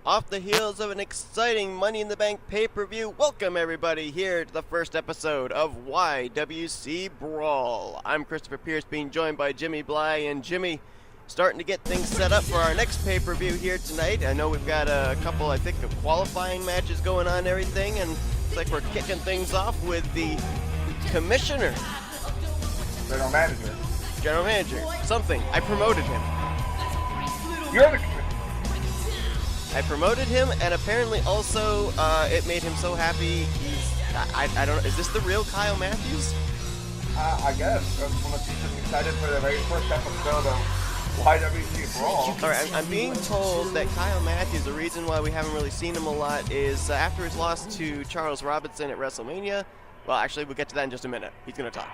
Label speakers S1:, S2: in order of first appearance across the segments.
S1: Off the heels of an exciting Money in the Bank pay-per-view, welcome everybody here to the first episode of yWc Brawl. I'm Christopher Pierce, being joined by Jimmy Bly, and Jimmy, starting to get things set up for our next pay-per-view here tonight. I know we've got a couple, I think, of qualifying matches going on and everything, and it's like we're kicking things off with the commissioner.
S2: General manager.
S1: General manager. Something. I promoted him.
S2: You're the commissioner.
S1: I promoted him, and apparently also it made him so happy. I don't know. Is this the real Kyle Matthews?
S2: I guess. I'm just excited for the very first episode of yWc Brawl.
S1: All right, I'm being told that Kyle Matthews, the reason why we haven't really seen him a lot is after his loss to Charles Robinson at WrestleMania. Well, actually, we'll get to that in just a minute. He's going to talk.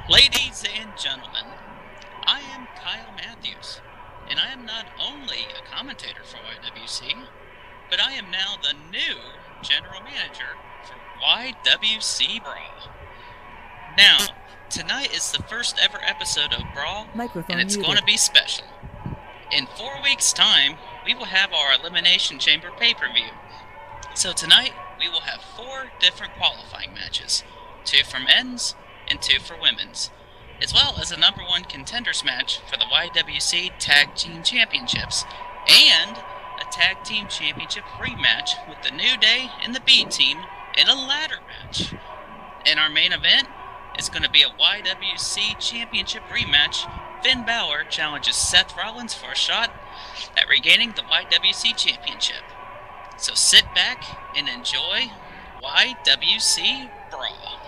S3: Ladies and gentlemen, I am Kyle Matthews, and I am not only a commentator for yWc, but I am now the new general manager for yWc Brawl. Now, tonight is the first ever episode of Brawl, and it's going to be special. In 4 weeks' time, we will have our Elimination Chamber pay-per-view. So tonight, we will have 4 different qualifying matches, 2 for men's and 2 for women's, as well as a number 1 contenders match for the yWc Tag Team Championships, and a Tag Team Championship rematch with the New Day and the B Team in a ladder match. And our main event is going to be a yWc Championship rematch. Finn Balor challenges Seth Rollins for a shot at regaining the yWc Championship. So sit back and enjoy yWc Brawl.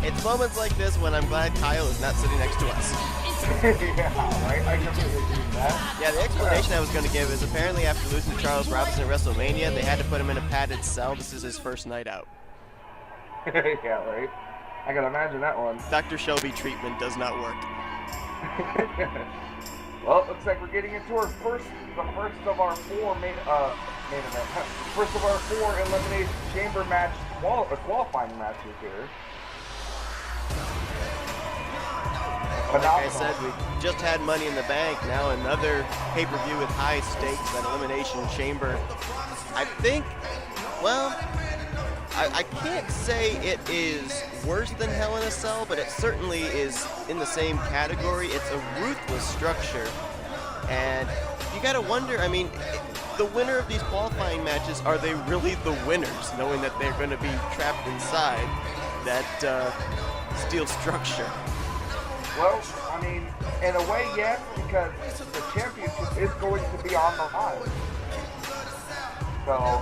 S1: It's moments like this when I'm glad Kyle is not sitting next to us.
S2: Yeah, right? I completely agree with that.
S1: Yeah, the explanation I was going to give is apparently after losing to Charles Robinson at WrestleMania, they had to put him in a padded cell. This is his first night out.
S2: Yeah, right? I can imagine that one.
S1: Dr. Shelby treatment does not work.
S2: Well, it looks like we're getting into the first of our 4 main event. First of our 4 Elimination Chamber match, qualifying matches here.
S1: Like I said, we just had Money in the Bank, now another pay-per-view with high stakes, that Elimination Chamber. I think, well, I can't say it is worse than Hell in a Cell, but it certainly is in the same category. It's a ruthless structure, and you gotta wonder, I mean, the winner of these qualifying matches, are they really the winners, knowing that they're going to be trapped inside that steel structure?
S2: Well, I mean, in a way, yes, because the championship is going to be on the line. So,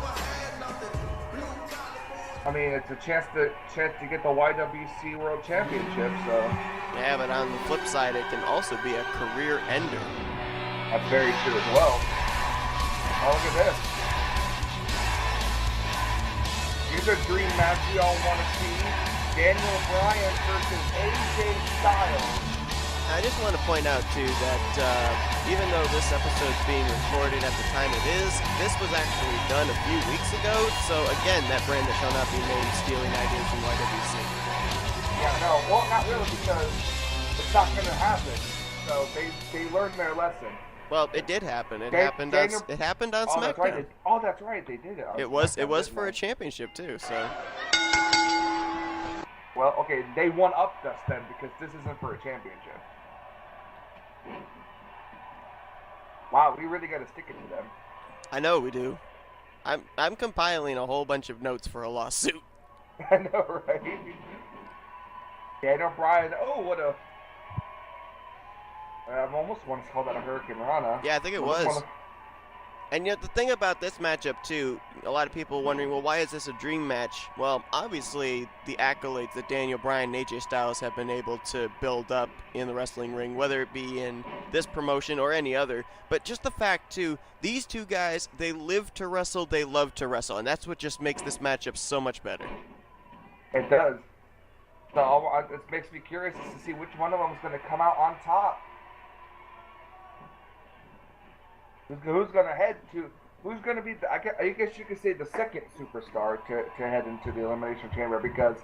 S2: I mean, it's a chance to get the yWc World Championship. So,
S1: yeah, but on the flip side, it can also be a career ender.
S2: That's very true as well. Oh, look at this. Here's a dream match we all want to see. Daniel Bryan versus AJ Styles.
S1: I just want to point out, too, that even though this episode's being recorded at the time it is, this was actually done a few weeks ago. So, again, that brand that shall not be named, stealing ideas from yWc.
S2: Yeah, no, well, not really, because it's not going to happen. So, they learned their lesson.
S1: Well, it did happen. It happened on SmackDown.
S2: That's right. They did it.
S1: It was for a championship, too, so...
S2: Well, okay, they one-upped us then, because this isn't for a championship. Wow, we really got to stick it to them.
S1: I know we do. I'm compiling a whole bunch of notes for a lawsuit.
S2: I know, right? Daniel Bryan, oh, what a... I almost want to call that a Hurricane Rana.
S1: Yeah, I think it was. And yet the thing about this matchup, too, a lot of people wondering, well, why is this a dream match? Well, obviously, the accolades that Daniel Bryan and AJ Styles have been able to build up in the wrestling ring, whether it be in this promotion or any other, but just the fact, too, these two guys, they live to wrestle, they love to wrestle, and that's what just makes this matchup so much better.
S2: It does. So it makes me curious to see which one of them is going to come out on top. Who's going to head to who's going to be, I guess you could say, the second superstar to head into the Elimination Chamber, because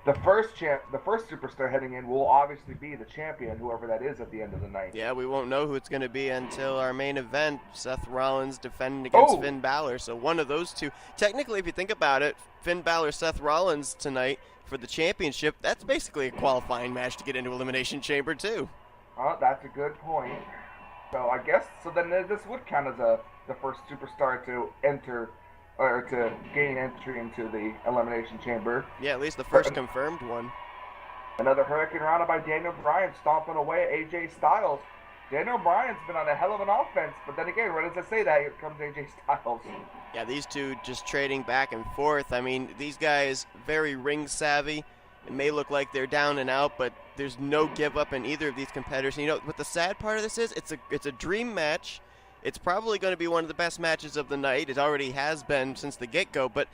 S2: the first superstar heading in will obviously be the champion, whoever that is at the end of the night.
S1: Yeah, we won't know who it's going to be until our main event, Seth Rollins defending against Finn Balor. So one of those two. Technically, if you think about it, Finn Balor, Seth Rollins tonight for the championship, that's basically a qualifying match to get into Elimination Chamber too.
S2: That's a good point. So I guess, then this would count as the first superstar to enter, or to gain entry into the Elimination Chamber.
S1: Yeah, at least the first confirmed one.
S2: Another Hurricane Rana by Daniel Bryan, stomping away at AJ Styles. Daniel Bryan's been on a hell of an offense, but then again, what does it say that? Here comes AJ Styles.
S1: Yeah, these two just trading back and forth. I mean, these guys very ring savvy. It may look like they're down and out, but there's no give up in either of these competitors. And you know what the sad part of this is? It's a dream match. It's probably going to be one of the best matches of the night. It already has been since the get-go. But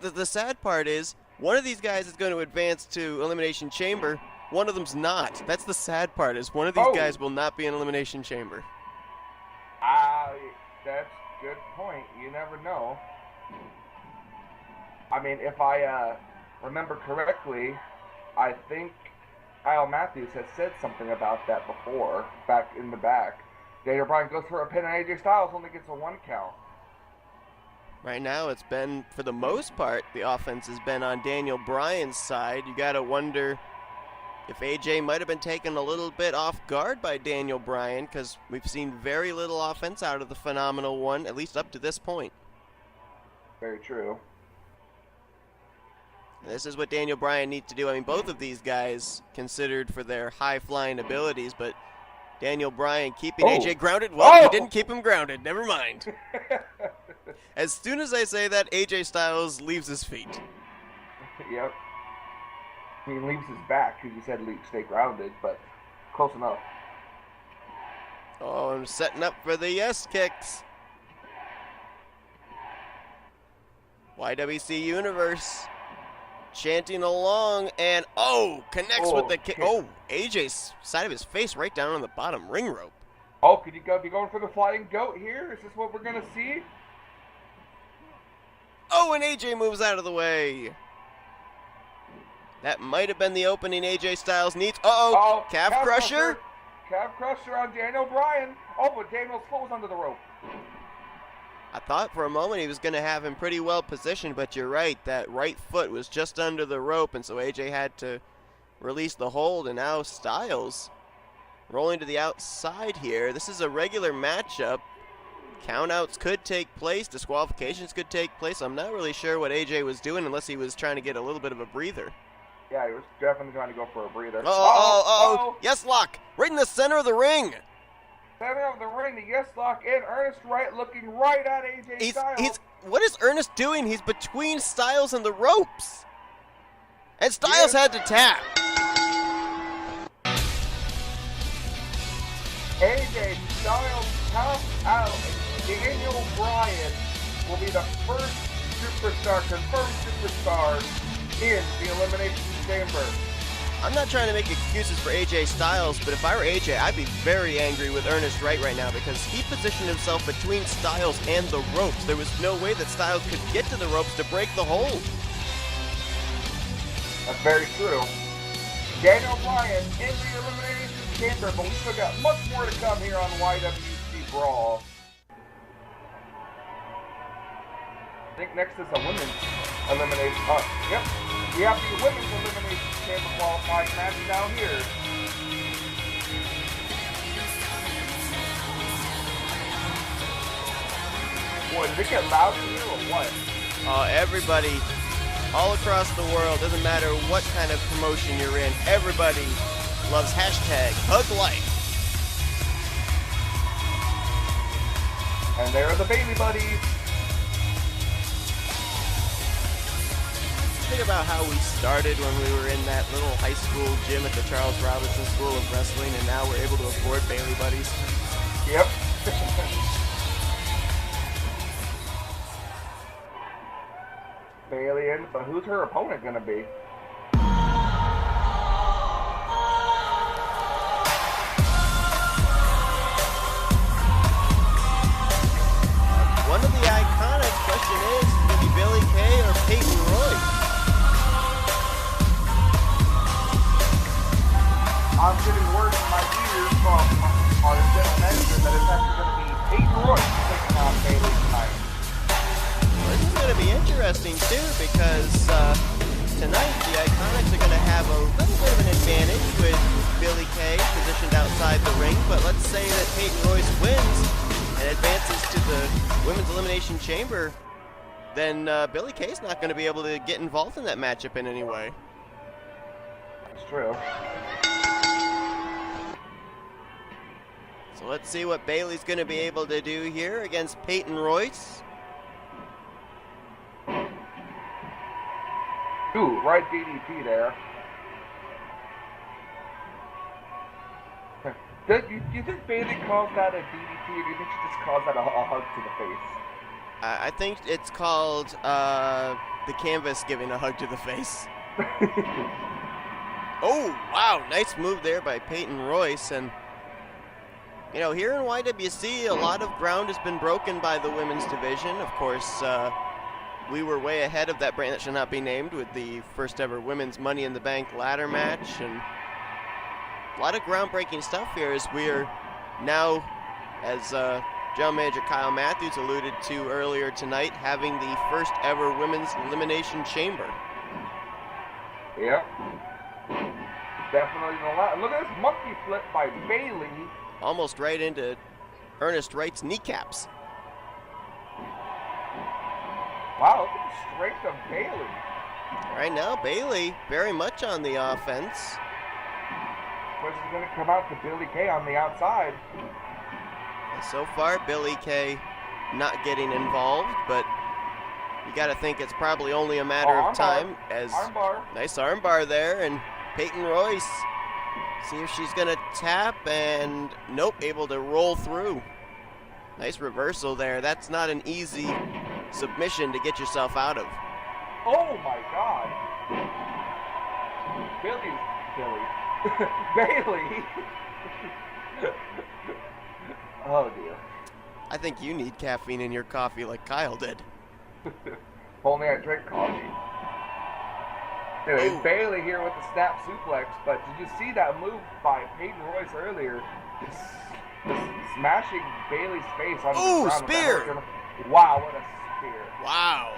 S1: the sad part is one of these guys is going to advance to Elimination Chamber. One of them's not. That's the sad part, is one of these guys will not be in Elimination Chamber.
S2: That's a good point. You never know. I mean, if I remember correctly, I think Kyle Matthews has said something about that before, back in the back. Daniel Bryan goes for a pin, and AJ Styles only gets a 1 count.
S1: Right now, it's been, for the most part, the offense has been on Daniel Bryan's side. You got to wonder if AJ might have been taken a little bit off guard by Daniel Bryan, because we've seen very little offense out of the Phenomenal One, at least up to this point.
S2: Very true.
S1: This is what Daniel Bryan needs to do. I mean, both of these guys considered for their high-flying abilities, but Daniel Bryan keeping AJ grounded. Well, he didn't keep him grounded. Never mind. As soon as I say that, AJ Styles leaves his feet.
S2: Yep. He leaves his back because you said stay grounded, but close enough.
S1: Oh, I'm setting up for the yes kicks. yWc Universe chanting along, and connects with the kick. AJ's side of his face right down on the bottom ring rope.
S2: Could you be going for the flying goat here? Is this what we're going to see?
S1: And AJ moves out of the way. That might have been the opening AJ Styles needs. Calf crusher.
S2: Calf crusher on Daniel Bryan. But Daniel's foot was under the rope.
S1: I thought for a moment he was going to have him pretty well positioned, but you're right. That right foot was just under the rope, and so AJ had to release the hold, and now Styles rolling to the outside here. This is a regular matchup. Countouts could take place. Disqualifications could take place. I'm not really sure what AJ was doing unless he was trying to get a little bit of a breather.
S2: Yeah, he was definitely trying to go for a breather.
S1: Yes, lock. Right in the center of the ring.
S2: Center of the ring, the yes lock in. Ernest Wright looking right at AJ Styles.
S1: What is Ernest doing? He's between Styles and the ropes. And Styles had to tap.
S2: AJ Styles taps out. Daniel Bryan will be the first confirmed superstar in the Elimination Chamber.
S1: I'm not trying to make excuses for AJ Styles, but if I were AJ, I'd be very angry with Ernest Wright right now because he positioned himself between Styles and the ropes. There was no way that Styles could get to the ropes to break the hold.
S2: That's very true. Daniel Bryan in the Elimination Chamber, but we still got much more to come here on yWc Brawl. I think next is a women's elimination. Yep. We have the women's elimination chamber qualifying match down here. Boy, did it get loud in here or what?
S1: Everybody, all across the world, doesn't matter what kind of promotion you're in, everybody loves #HugLife.
S2: And there are the Bailey Buddies.
S1: Think about how we started when we were in that little high school gym at the Charles Robinson School of Wrestling, and now we're able to afford Bailey Buddies.
S2: Yep. Bailey in, but who's her opponent going to be?
S1: One of the question is, will it be Billie Kay or Peyton Royce?
S2: I'm getting word in my ears from our general manager that it's actually going to be Peyton Royce taking on Bayley tonight.
S1: Well, this is going to be interesting, too, because tonight the Iconics are going to have a little bit of an advantage with Billie Kay positioned outside the ring, but let's say that Peyton Royce wins and advances to the Women's Elimination Chamber, then Billie Kay's not going to be able to get involved in that matchup in any way.
S2: That's true.
S1: So let's see what Bayley's going to be able to do here against Peyton Royce.
S2: Ooh, right DDT there. Do you think Bayley calls that a DDT, or do you think she just calls that a hug to the face?
S1: I think it's called the canvas giving a hug to the face. Oh, wow, nice move there by Peyton Royce. And, you know, here in yWc, a lot of ground has been broken by the women's division. Of course, we were way ahead of that brand that should not be named with the first ever women's Money in the Bank ladder match. And a lot of groundbreaking stuff here as we are now, as General Manager Kyle Matthews alluded to earlier tonight, having the first ever women's elimination chamber.
S2: Yep. Definitely the last. Look at this monkey flip by Bayley.
S1: Almost right into Ernest Wright's kneecaps.
S2: Wow, look at the strength of Bayley.
S1: Right now, Bayley very much on the offense.
S2: But she's going to come out to Billie Kay on the outside.
S1: So far, Billie Kay not getting involved, but you got to think it's probably only a matter of time. As
S2: armbar.
S1: Nice armbar there, and Peyton Royce, see if she's going to tap, and nope, able to roll through. Nice reversal there. That's not an easy submission to get yourself out of.
S2: Oh my God. Bayley. Oh dear.
S1: I think you need caffeine in your coffee like Kyle did.
S2: If only I drink coffee. Anyway, Bayley here with the snap suplex, but did you see that move by Peyton Royce earlier? Just smashing Bayley's face on the ground.
S1: Spear!
S2: Wow, what a spear.
S1: Wow.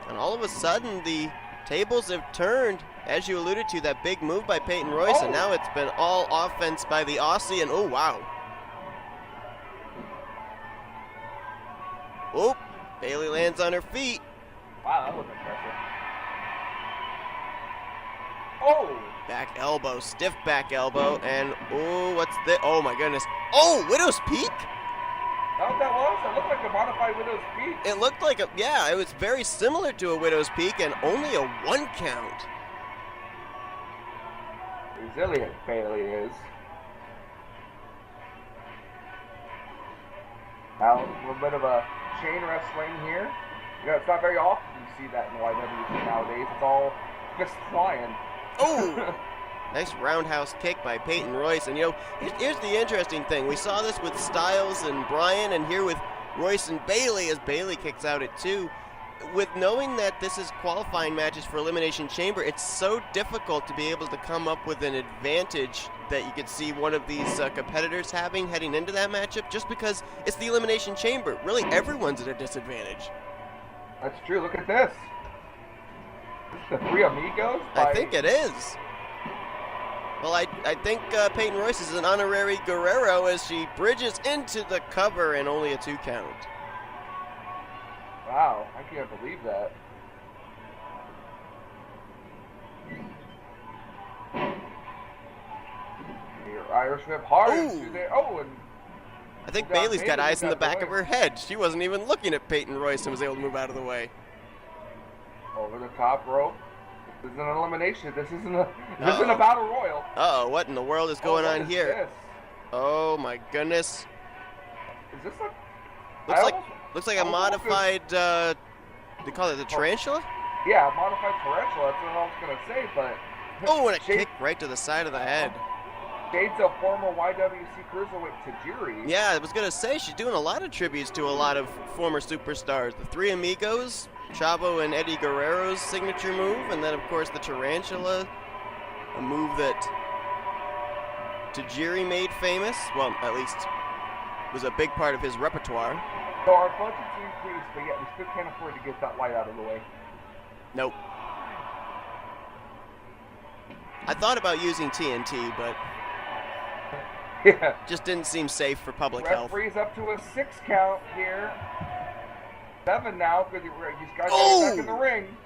S1: And all of a sudden, the tables have turned, as you alluded to, that big move by Peyton Royce, and now it's been all offense by the Aussie, and oh, wow. Oh, Bayley lands on her feet.
S2: Wow, that was impressive. Oh!
S1: Back elbow, stiff back elbow, and oh, what's this? Oh my goodness. Oh, Widow's Peak?
S2: That was? It looked like a modified Widow's Peak.
S1: It looked like a, yeah, it was very similar to a Widow's Peak and only a 1 count.
S2: Resilient Bayley is. Now, a little bit of a chain wrestling here. You know, it's not very often you see that in yWc nowadays. It's all fist flying.
S1: Oh! Nice roundhouse kick by Peyton Royce. And, you know, here's the interesting thing. We saw this with Styles and Bryan, and here with Royce and Bayley as Bayley kicks out at 2. With knowing that this is qualifying matches for Elimination Chamber, it's so difficult to be able to come up with an advantage that you could see one of these competitors having heading into that matchup, just because it's the Elimination Chamber. Really, everyone's at a disadvantage.
S2: That's true. Look at this. This is the Three Amigos?
S1: I think it is. Well, I think Peyton Royce is an honorary Guerrero as she bridges into the cover and only a 2 count.
S2: Wow, I can't believe that. Your Irish whip hard. Oh, and
S1: I think Bayley's got eyes in the back of her head. She wasn't even looking at Peyton Royce and was able to move out of the way.
S2: Over the top rope. This isn't an elimination. This isn't a battle royal.
S1: Uh-oh, what in the world is going on here?
S2: This?
S1: Oh my goodness.
S2: Is this a...
S1: Looks like a modified, they call it the tarantula?
S2: Yeah, a modified tarantula. That's what I was going to say, but...
S1: Oh, and a kick right to the side of the head.
S2: Shades of former yWc Cruiserweight Tajiri.
S1: Yeah, I was going to say, she's doing a lot of tributes to a lot of former superstars. The Three Amigos, Chavo and Eddie Guerrero's signature move, and then, of course, the Tarantula, a move that Tajiri made famous. Well, at least was a big part of his repertoire.
S2: So our budget's increased, but yet we still can't afford to get that light out of the way.
S1: Nope. I thought about using TNT, but
S2: Yeah.
S1: just didn't seem safe for public health.
S2: Referee's up to a 6 count here. 7 now because these guys
S1: Oh!
S2: are back in the ring.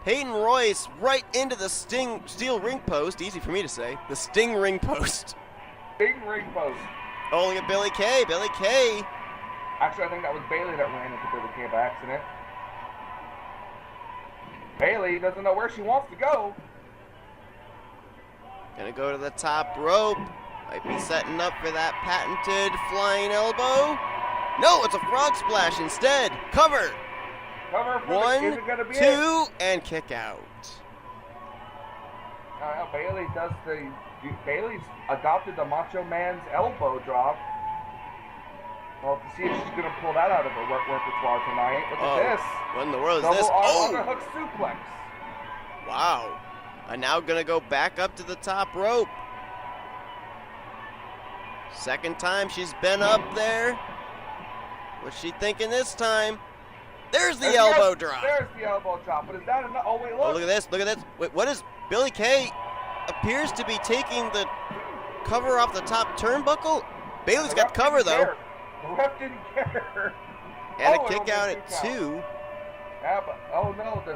S1: Peyton Royce right into the steel ring post. Easy for me to say. The Sting ring post.
S2: Big ring post.
S1: Oh, look at Billy Kay. Billy Kay.
S2: Actually, I think that was Bailey that ran into Billy Kay by accident. Bailey doesn't know where she wants to go.
S1: Gonna go to the top rope. Might be setting up for that patented flying elbow. No, it's a frog splash instead. Cover.
S2: Cover for
S1: One,
S2: is it gonna be
S1: two, and kick out.
S2: Bailey does Bailey's adopted the Macho Man's elbow drop. Well, to see if she's gonna pull that out of her repertoire tonight. Look at this.
S1: What in the world is
S2: Double
S1: this? Oh!
S2: underhook suplex.
S1: Wow. I'm now gonna go back up to the top rope. Second time she's been up there. What's she thinking this time? There's the elbow drop.
S2: There's the elbow drop. But is that enough? Oh, wait, look.
S1: Oh, look at this. Look at this. Wait, what is Billy Kay appears to be taking the cover off the top turnbuckle? Bailey's got cover, though.
S2: Care. The ref didn't care.
S1: And a kick out at 2.
S2: Yeah, but, oh no, the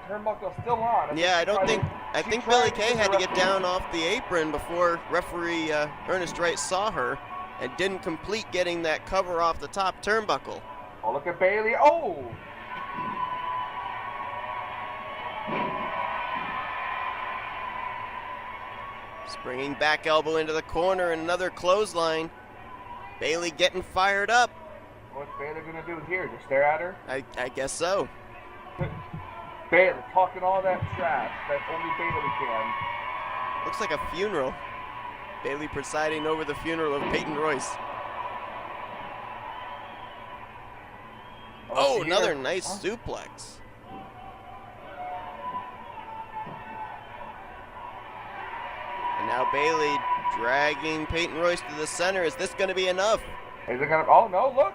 S2: turnbuckle's still on.
S1: I think Billy Kay had to get down off the apron before referee Ernest Wright saw her and didn't complete getting that cover off the top turnbuckle.
S2: Oh, look at Bailey. Oh!
S1: Springing back elbow into the corner and another clothesline. Bailey getting fired up.
S2: What's Bailey gonna do here? Just stare at her?
S1: I guess so.
S2: Bailey talking all that trash that only Bailey can.
S1: Looks like a funeral. Bailey presiding over the funeral of Peyton Royce. Oh, another nice suplex. And now Bailey dragging Peyton Royce to the center. Is this going to be enough?
S2: Is it gonna? Oh no! Look.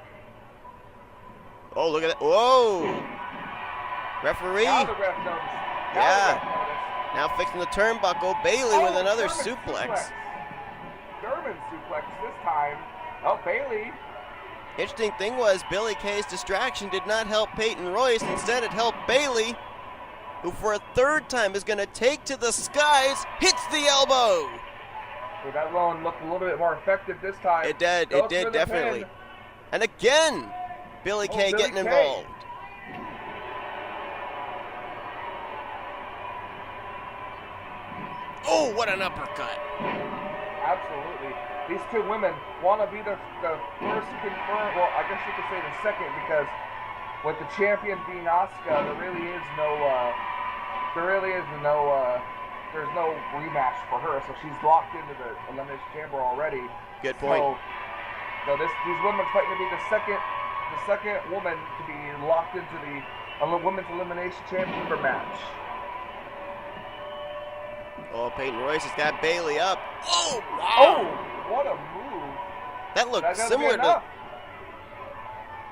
S1: Oh, look at that! Whoa! Referee.
S2: Now the ref noticed.
S1: Now fixing the turnbuckle. Bailey with another suplex.
S2: German suplex this time. Oh, Bailey.
S1: Interesting thing was Billy Kay's distraction did not help Peyton Royce. Instead, it helped Bailey, who for a third time is going to take to the skies, hits the elbow.
S2: So that one looked a little bit more effective this time.
S1: It did. It did, definitely.
S2: Pin.
S1: And again, Billy Kay getting involved. Oh, what an uppercut.
S2: Absolutely. These two women want to be the first confirmed, well, I guess you could say the second, because with the champion being Asuka, there's no rematch for her, so she's locked into the Elimination Chamber already.
S1: Good point.
S2: So these women fighting to be the second woman to be locked into the Women's Elimination Chamber match.
S1: Oh, Peyton Royce has got Bailey up. Oh, wow.
S2: Oh, what a move.
S1: That looked similar to...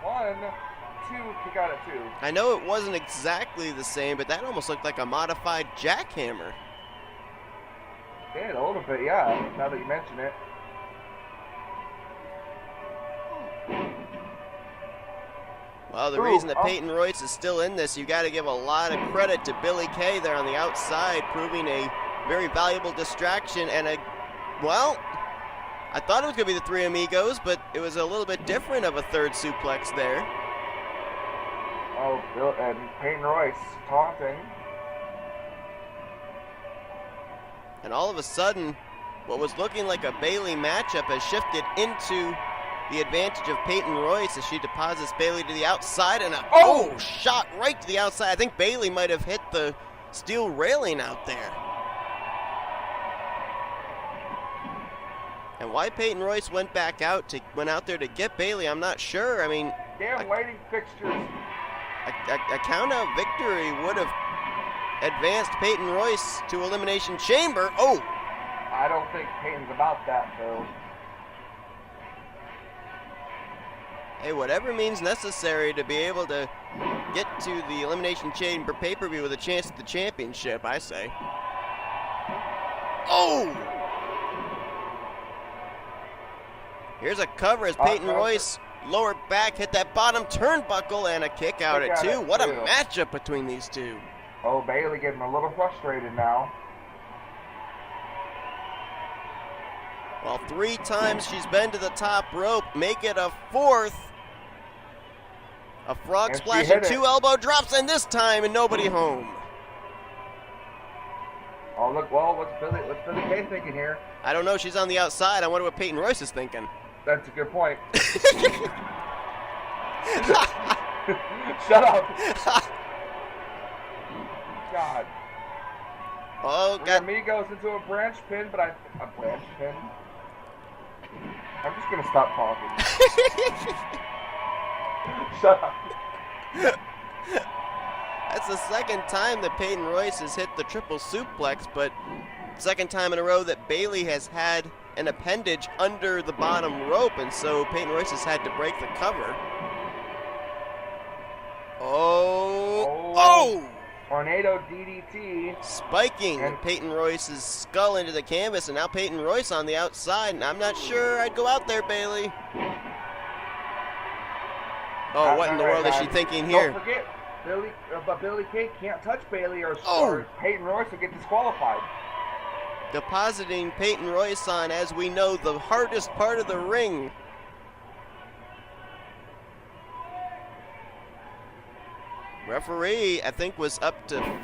S2: 1, 2, kick out at 2.
S1: I know it wasn't exactly the same, but that almost looked like a modified jackhammer.
S2: Yeah, a little bit, yeah, now that you mention it.
S1: Well, the reason that Peyton Royce is still in this, you got to give a lot of credit to Billy Kay there on the outside, proving a very valuable distraction and I thought it was going to be the Three Amigos, but it was a little bit different of a third suplex there.
S2: Oh, Bill and Peyton Royce taunting.
S1: And all of a sudden, what was looking like a Bailey matchup has shifted into the advantage of Peyton Royce as she deposits Bailey to the outside and a shot right to the outside. I think Bailey might have hit the steel railing out there. And why Peyton Royce went out there to get Bailey, I'm not sure. I mean,
S2: damn waiting fixtures.
S1: A count-out victory would have advanced Peyton Royce to Elimination Chamber. Oh!
S2: I don't think Peyton's about that, though.
S1: Hey, whatever means necessary to be able to get to the Elimination Chamber pay-per-view with a chance at the championship, I say. Oh! Here's a cover as Peyton Royce lower back hit that bottom turnbuckle and a kick out at 2. What a matchup between these two.
S2: Oh, Bailey getting a little frustrated now.
S1: Well, 3 times she's been to the top rope. Make it a 4th. A frog splash and 2 elbow drops, and this time, and nobody home.
S2: Oh, look, well, what's Billy Kay thinking here?
S1: I don't know. She's on the outside. I wonder what Peyton Royce is thinking.
S2: That's a good point. Shut up. God.
S1: Oh, got
S2: Amigos into a branch pin, but a branch pin? I'm just going to stop talking. Shut up.
S1: That's the second time that Peyton Royce has hit the triple suplex, but second time in a row that Bailey has had an appendage under the bottom rope, and so Peyton Royce has had to break the cover. Oh!
S2: Tornado DDT.
S1: Spiking Peyton Royce's skull into the canvas, and now Peyton Royce on the outside, and I'm not sure I'd go out there, Bailey. Oh, what in the world is she thinking here?
S2: Don't forget, Billy Kay can't touch Bailey or Peyton Royce will get disqualified.
S1: Depositing Peyton Royce on, as we know, the hardest part of the ring. Referee, I think, was up to 5.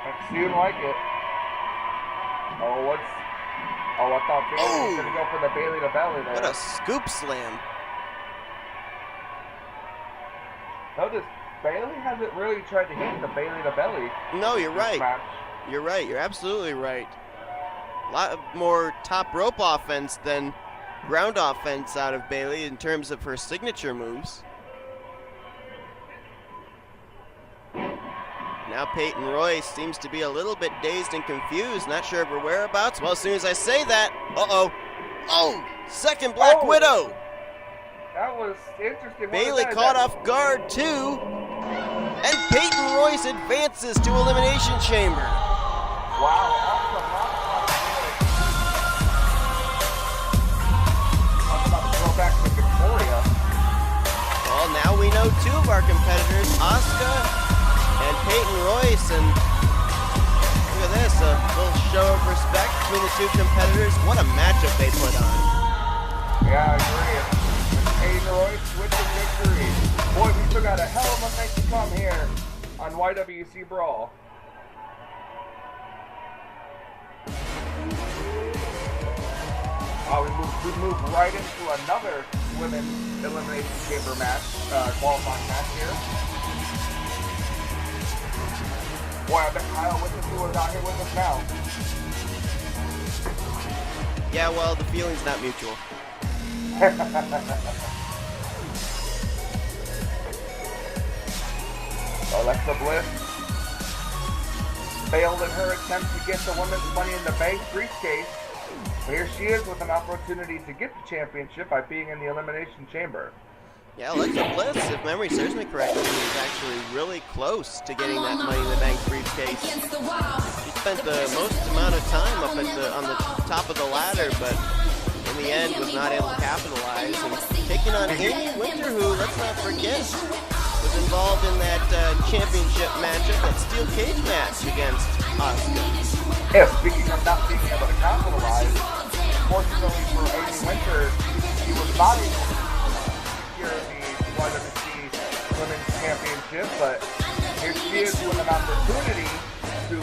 S2: That seemed like it. I thought Bailey was going to go for the Bailey to belly there.
S1: What a scoop slam.
S2: Notice, Bailey hasn't really tried to hit the Bailey to belly.
S1: No, you're right. You're right. You're absolutely right. A lot more top rope offense than ground offense out of Bailey in terms of her signature moves. Now Peyton Royce seems to be a little bit dazed and confused, not sure of her whereabouts. Well, as soon as I say that, oh, second Black Widow.
S2: That was interesting.
S1: Bailey caught off guard too, and Peyton Royce advances to Elimination Chamber.
S2: Wow, I'm about to go back to Victoria.
S1: Well, now we know 2 of our competitors, Asuka and Peyton Royce, and look at this, a little show of respect between the 2 competitors. What a matchup they put on.
S2: Yeah, I agree. Peyton Royce with the victory. Boy, we still got a hell of a night to come here on yWc Brawl. We move right into another women's elimination chamber match, qualifying match here. Boy, I bet Kyle with us who are not here with us now.
S1: Yeah, well, the feeling's not mutual.
S2: Alexa Bliss failed in her attempt to get the Women's Money in the Bank briefcase. But here she is with an opportunity to get the championship by being in the Elimination Chamber.
S1: Yeah, Alexa Bliss, if memory serves me correctly, was actually really close to getting that Money in the Bank briefcase. She spent the most amount of time up on the top of the ladder, but in the end was not able to capitalize. And taking on Amy Winter, who, let's not forget, was involved in that championship matchup, that steel cage match against Asuka.
S2: Yeah, speaking of not being able to capitalize, fortunately for Amy Winter, she was not able to secure the yWc Women's Championship, but here she is with an opportunity to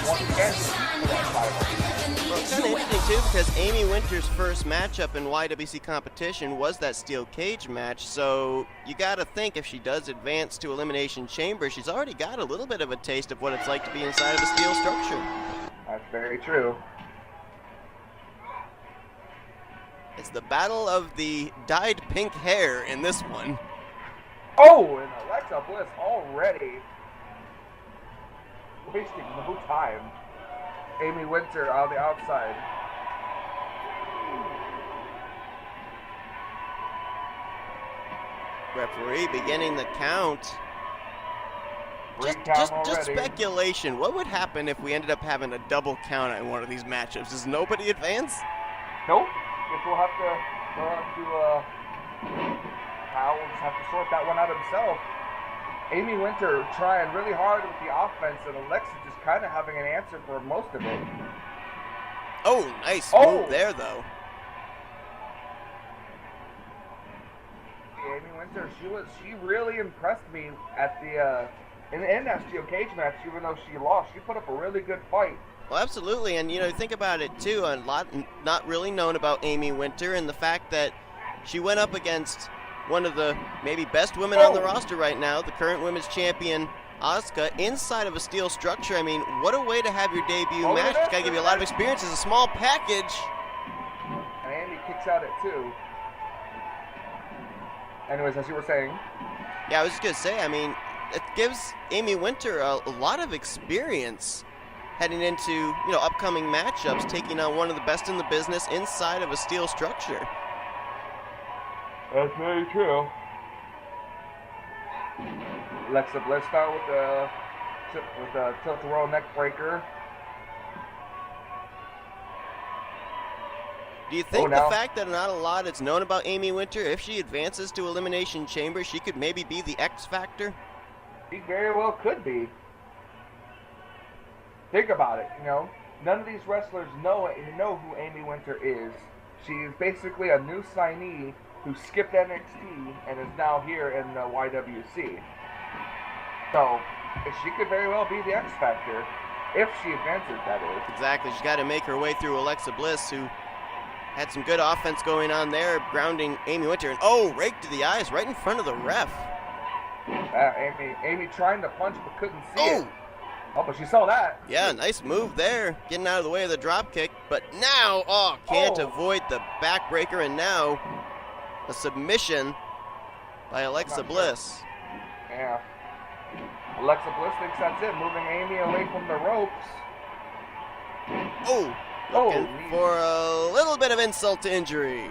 S2: once again compete for that title.
S1: Well, it's kind of interesting, too, because Amy Winter's first matchup in yWc competition was that steel cage match, so you got to think if she does advance to Elimination Chamber, she's already got a little bit of a taste of what it's like to be inside of a steel structure.
S2: That's very true.
S1: It's the battle of the dyed pink hair in this one.
S2: Oh, and Alexa Bliss already wasting no time. Amy Winter on the outside.
S1: Referee beginning the count. Just speculation. What would happen if we ended up having a double count in one of these matchups? Does nobody advance?
S2: Nope. Guess we'll have to Kyle will just have to sort that one out himself. Amy Winter trying really hard with the offense, and Alexa just kind of having an answer for most of it.
S1: Oh, nice move there, though.
S2: Amy Winter, she really impressed me at the in the NNSCRA cage match. Even though she lost, she put up a really good fight.
S1: Well, absolutely, and think about it too. A lot not really known about Amy Winter, and the fact that she went up against one of the maybe best women on the roster right now, the current women's champion Asuka, inside of a steel structure. I mean, what a way to have your debut match. It's gotta give you a lot of experience. It's a small package.
S2: And Amy kicks out at 2. Anyways, as you were saying.
S1: Yeah, I was just gonna say, I mean, it gives Amy Winter a lot of experience heading into, upcoming matchups, taking on one of the best in the business inside of a steel structure.
S2: That's very true. Alexa Bliss start with the tilt-a-whirl neck breaker.
S1: Do you think the fact that not a lot is known about Amy Winter, if she advances to Elimination Chamber, she could maybe be the X Factor?
S2: She very well could be. Think about it, None of these wrestlers know who Amy Winter is. She's basically a new signee who skipped NXT and is now here in the yWc. So, she could very well be the X Factor, if she advances, that is.
S1: Exactly. She's got to make her way through Alexa Bliss, who had some good offense going on there, grounding Amy Winter. And rake to the eyes right in front of the ref.
S2: Amy trying to punch but couldn't see it. Oh, but she saw that.
S1: Yeah, nice move there, getting out of the way of the drop kick. But now, can't avoid the backbreaker, and now a submission by Alexa Bliss.
S2: Yeah. Alexa Bliss thinks that's it, moving Amy away from the ropes.
S1: Looking for a little bit of insult to injury.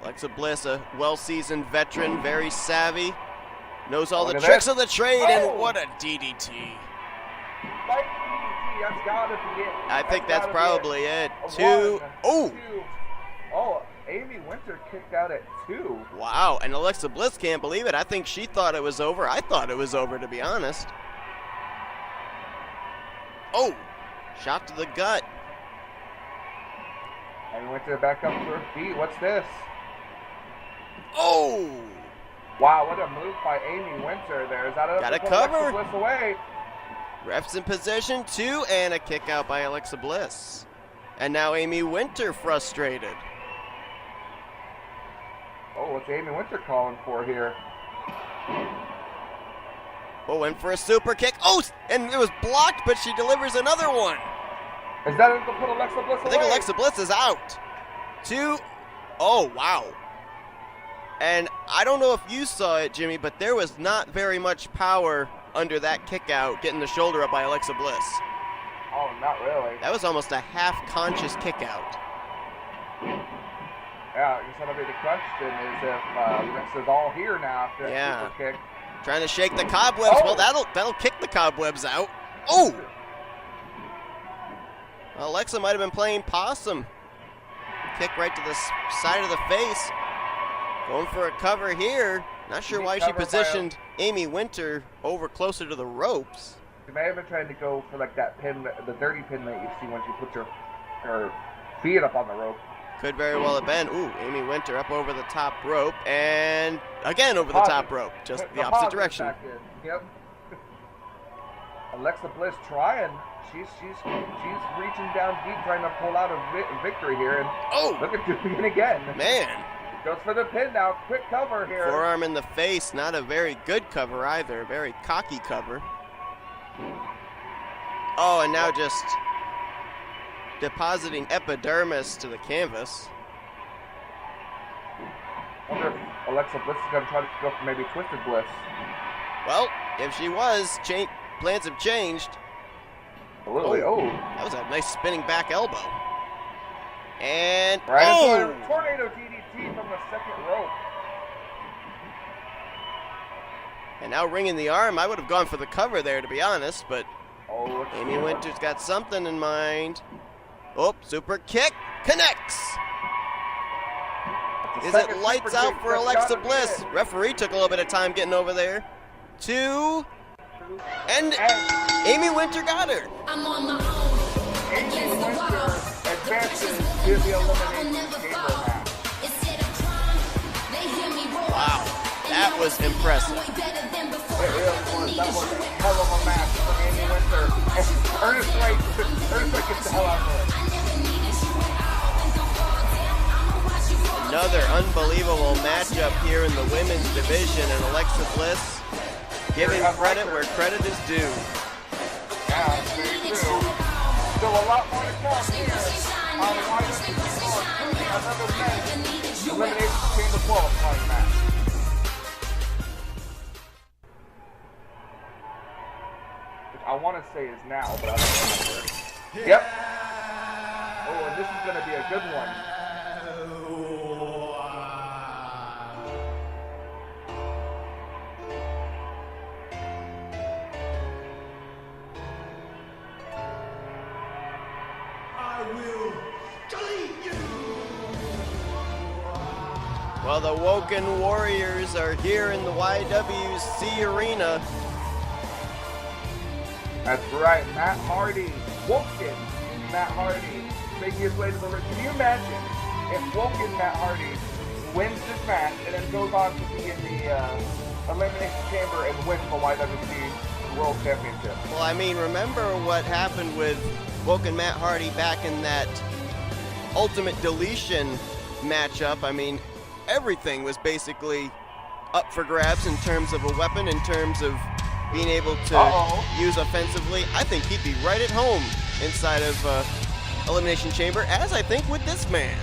S1: Alexa Bliss, a well-seasoned veteran, very savvy, knows all the tricks of the trade, and what a DDT.
S2: That's gotta be it.
S1: I think that's probably it. 2.
S2: Amy Winter kicked out at 2.
S1: Wow, and Alexa Bliss can't believe it. I think she thought it was over. I thought it was over, to be honest. Shot to the gut.
S2: Amy Winter back up to her feet. What's this? Wow, what a move by Amy Winter there. Is that enough to pull Alexa Bliss away?
S1: Ref's in position, 2, and a kick out by Alexa Bliss. And now Amy Winter frustrated.
S2: What's Amy Winter calling for here?
S1: Went for a super kick. And it was blocked, but she delivers another one.
S2: Is that enough to put Alexa Bliss away?
S1: I think Alexa Bliss is out. 2. Wow. And I don't know if you saw it, Jimmy, but there was not very much power under that kick out, getting the shoulder up by Alexa Bliss.
S2: Oh, not really.
S1: That was almost a half-conscious kick out.
S2: Yeah, I guess that'll be the question, is if Alexa's all here now after that super kick.
S1: Trying to shake the cobwebs. Well, that'll kick the cobwebs out. Alexa might have been playing possum. Kick right to the side of the face. Going for a cover here. Not sure why she positioned Amy Winter over closer to the ropes.
S2: She may have been trying to go for like that pin, the dirty pin that you see when she puts her feet up on the rope.
S1: Could very well have been. Amy Winter up over the top rope, and again over the top rope, just the opposite direction.
S2: Yep. Alexa Bliss trying. She's reaching down deep, trying to pull out a victory here, and look at doing it again.
S1: Man.
S2: Goes for the pin now. Quick cover here.
S1: Forearm in the face. Not a very good cover either. A very cocky cover. And now just depositing epidermis to the canvas.
S2: I wonder if Alexa Bliss is going to try to go for maybe Twisted Bliss.
S1: Well, if she was, plans have changed.
S2: Absolutely. Oh.
S1: That was a nice spinning back elbow. And,
S2: right into a tornado DDT from the second rope.
S1: And now ringing the arm. I would have gone for the cover there, to be honest, but Amy Winter's got something in mind. Oh, super kick connects. Is it lights out for Alexa Bliss? Referee took a little bit of time getting over there. 2, and Amy Winter got her.
S2: I'm on my own. Amy Winter advances to the Elimination Chamber match.
S1: Wow, that was impressive.
S2: That was a hell of a match for Amy Winter. And Ernest Wright gets the hell out of it.
S1: Another unbelievable matchup here in the women's division, and Alexa Bliss giving credit where credit is due.
S2: Yeah, that's very true. Still a lot more to come here on yWc, including another men's Elimination Chamber qualifying match. Which I want to say is now, but I don't remember. Yep. Oh, and this is going to be a good one.
S1: Well, the Woken Warriors are here in the yWc arena.
S2: That's right, Matt Hardy, Woken Matt Hardy, making his way to the ring. Can you imagine if Woken Matt Hardy wins this match and then goes on to be in the Elimination Chamber and wins the yWc World Championship?
S1: Well, I mean, remember what happened with Woken Matt Hardy back in that Ultimate Deletion matchup. I mean, everything was basically up for grabs in terms of a weapon, in terms of being able to use offensively. I think he'd be right at home inside of Elimination Chamber, as I think with this man.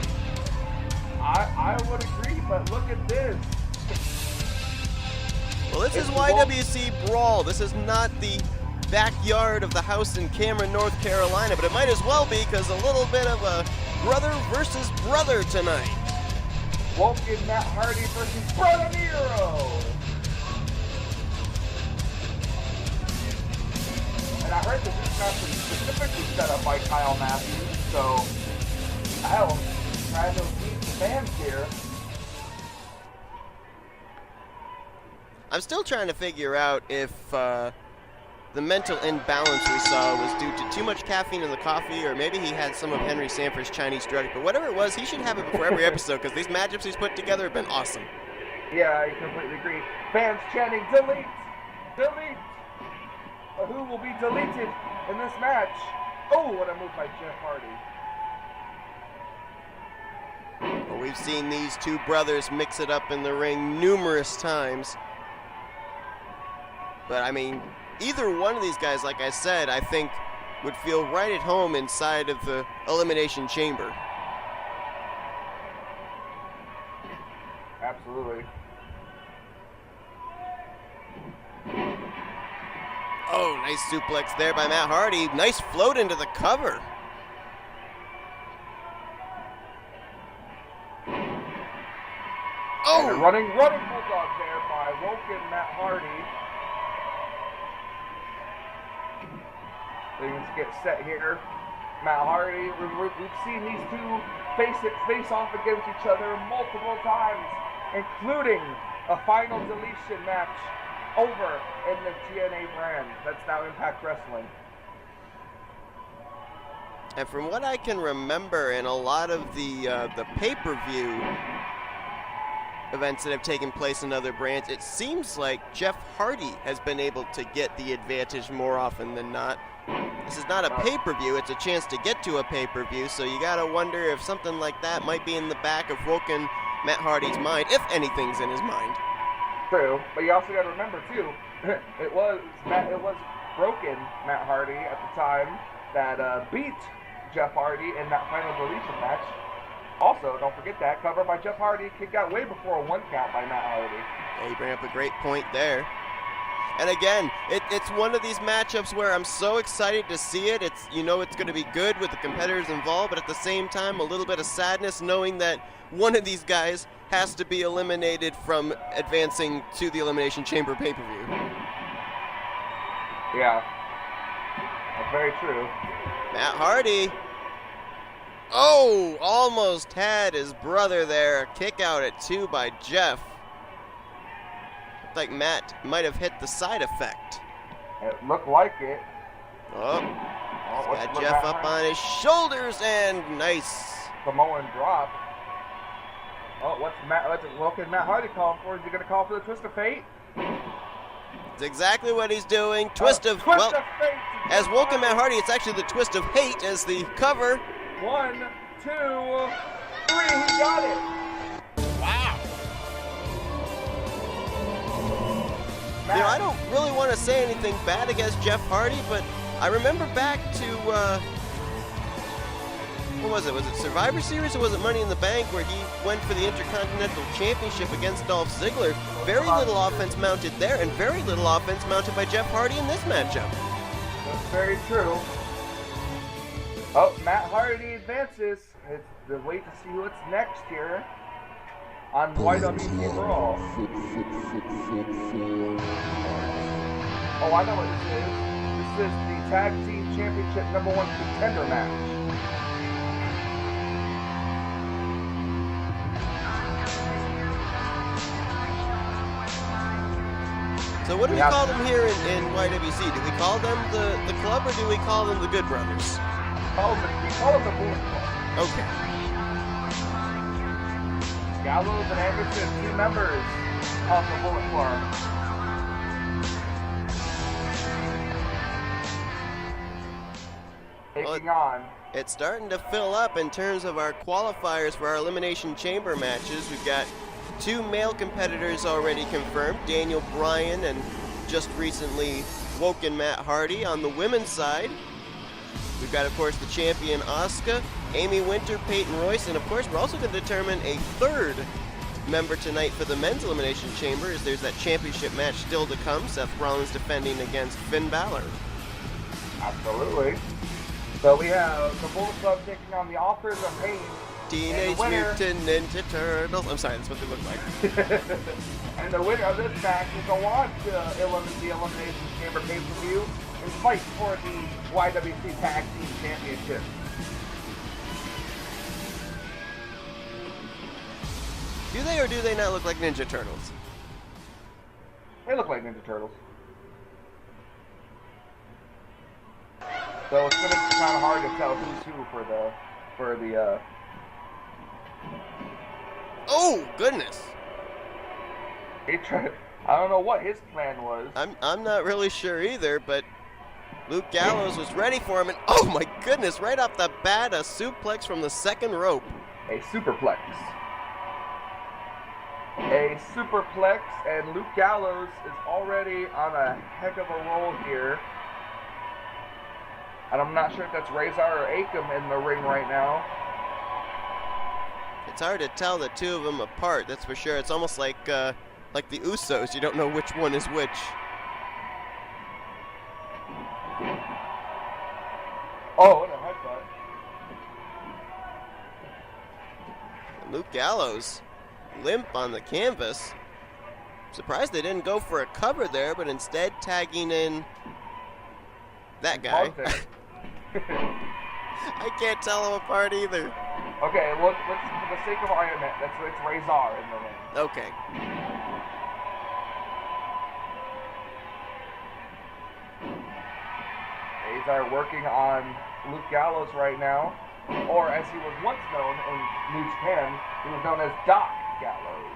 S2: I would agree, but look at this.
S1: Well, this is yWc Brawl. This is not the backyard of the house in Cameron, North Carolina, but it might as well be, because a little bit of a brother versus brother tonight.
S2: Woken Matt Hardy versus Brother Nero. And I heard that this match was specifically set up by Kyle Matthews, so Kyle trying to beat the fans here.
S1: I'm still trying to figure out if the mental imbalance we saw was due to too much caffeine in the coffee, or maybe he had some of Henry Sanford's Chinese drug. But whatever it was, he should have it before every episode, because these matchups he's put together have been awesome.
S2: Yeah, I completely agree. Fans chanting, delete! Delete! Who will be deleted in this match? Oh, what a move by Jeff Hardy.
S1: Well, we've seen these two brothers mix it up in the ring numerous times. But, I mean, either one of these guys, like I said, I think would feel right at home inside of the Elimination Chamber.
S2: Absolutely.
S1: Oh, nice suplex there by Matt Hardy. Nice float into the cover. Oh!
S2: And a running bulldog there by Woken Matt Hardy. Things get set here. Matt Hardy, we've seen these two face off against each other multiple times, including a final deletion match over in the TNA brand. That's now Impact Wrestling.
S1: And from what I can remember in a lot of the pay-per-view events that have taken place in other brands, it seems like Jeff Hardy has been able to get the advantage more often than not. This is not a pay-per-view, it's a chance to get to a pay-per-view, so you gotta wonder if something like that might be in the back of Woken Matt Hardy's mind, if anything's in his mind.
S2: True, but you also gotta remember too, it was Broken Matt Hardy at the time that beat Jeff Hardy in that final deletion match. Also, don't forget that, cover by Jeff Hardy, kicked out way before a 1 count by Matt Hardy.
S1: Yeah, you bring up a great point there. And again, it's one of these matchups where I'm so excited to see it. It's going to be good with the competitors involved, but at the same time, a little bit of sadness knowing that one of these guys has to be eliminated from advancing to the Elimination Chamber pay-per-view.
S2: Yeah, that's very true.
S1: Matt Hardy. Oh, almost had his brother there. A kick out at 2 by Jeff. Looked like Matt might have hit the side effect.
S2: It looked like it.
S1: Oh, got Jeff up on his shoulders and nice.
S2: Samoan drop. Oh, what can Matt Hardy call for? Is he going to call for the Twist of Fate?
S1: It's exactly what he's doing. Twist of fate. As Woken Matt Hardy, it's actually the Twist of Hate as the cover.
S2: 1, 2, 3, he got it.
S3: Wow.
S1: I don't really want to say anything bad against Jeff Hardy, but I remember back to, what was it? Was it Survivor Series or was it Money in the Bank where he went for the Intercontinental Championship against Dolph Ziggler? Very little offense mounted there and very little offense mounted by Jeff Hardy in this matchup.
S2: That's very true. Oh, Matt Hardy advances. It's the wait to see what's next here on yWc Brawl. Oh, I know what this is. This is the Tag Team Championship #1 contender match.
S1: So what do we call them here in yWc? Do we call them the club or do we call them the Good Brothers?
S2: We call them the Bullet Club.
S1: Okay.
S2: Gallows and Anderson, 2 members of the Bullet Club. Taking on.
S1: It's starting to fill up in terms of our qualifiers for our Elimination Chamber matches. We've got 2 male competitors already confirmed, Daniel Bryan and just recently Woken Matt Hardy. On the women's side, we've got, of course, the champion Asuka, Amy Winter, Peyton Royce, and of course, we're also going to determine a 3rd member tonight for the men's Elimination Chamber, as there's that championship match still to come. Seth Rollins defending against Finn Balor.
S2: Absolutely. So we have the Bullet Club taking on the Authors of Pain.
S1: Teenage Mutant Ninja Turtles. I'm sorry, that's what they look like.
S2: And the winner of this match will go on to the Elimination Chamber pay-per-view and fight for the yWc Tag Team Championship.
S1: Do they or do they not look like Ninja Turtles?
S2: They look like Ninja Turtles. So it's going to be kind of hard to tell who's who for the
S1: Oh, goodness.
S2: I don't know what his plan was.
S1: I'm not really sure either, but Luke Gallows was ready for him, and oh my goodness, right off the bat, a suplex from the 2nd rope.
S2: A superplex. A superplex, and Luke Gallows is already on a heck of a roll here. And I'm not sure if that's Razor or Akam in the ring right now.
S1: It's hard to tell the 2 of them apart, that's for sure. It's almost like the Usos. You don't know which one is which.
S2: Oh, what a headbutt.
S1: Luke Gallows, limp on the canvas. Surprised they didn't go for a cover there, but instead tagging in that guy. I can't tell them apart either.
S2: Okay, well, for the sake of argument, it's Razor in the ring.
S1: Okay.
S2: Razor working on Luke Gallows right now, or as he was once known in New Japan, he was known as Doc Gallows.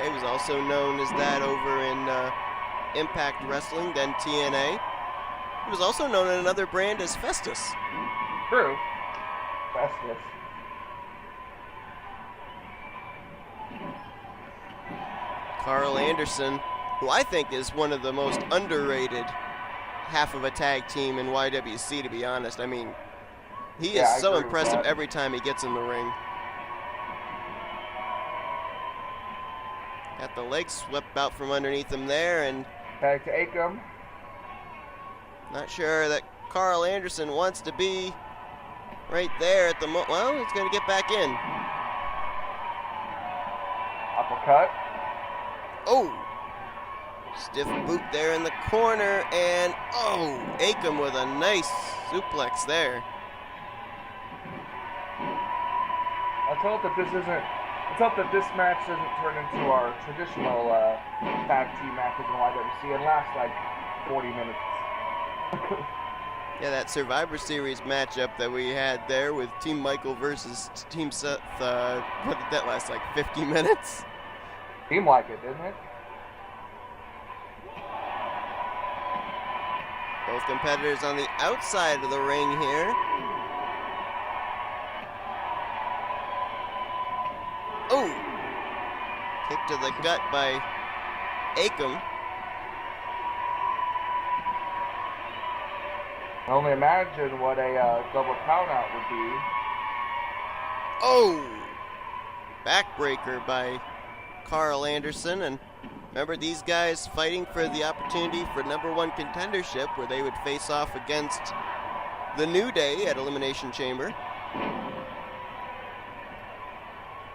S1: He was also known as that over in Impact Wrestling, then TNA. He was also known in another brand as Festus.
S2: True. Festus.
S1: Carl Anderson, who I think is one of the most underrated half of a tag team in yWc, to be honest. I mean, he is
S2: I
S1: so
S2: agree with
S1: impressive
S2: that.
S1: every time he gets in the ring. Got the leg swept out from underneath him there, and
S2: Tag to Akam.
S1: not sure that Carl Anderson wants to be right there at the moment. Well, he's going to get back in.
S2: Uppercut.
S1: Oh! Stiff boot there in the corner, and oh! Akam with a nice suplex there.
S2: Let's hope that this match doesn't turn into our traditional tag team matches in yWc and last like 40 minutes.
S1: Yeah, that Survivor Series matchup that we had there with Team Michael versus Team Seth, what did that last, like 50 minutes?
S2: Seemed like it, didn't it?
S1: Both competitors on the outside of the ring here. Oh! Kick to the gut by Akam.
S2: I only imagine what a double count out would be.
S1: Oh! Backbreaker by Carl Anderson. And remember, these guys fighting for the opportunity for #1 contendership, where they would face off against the New Day at Elimination Chamber.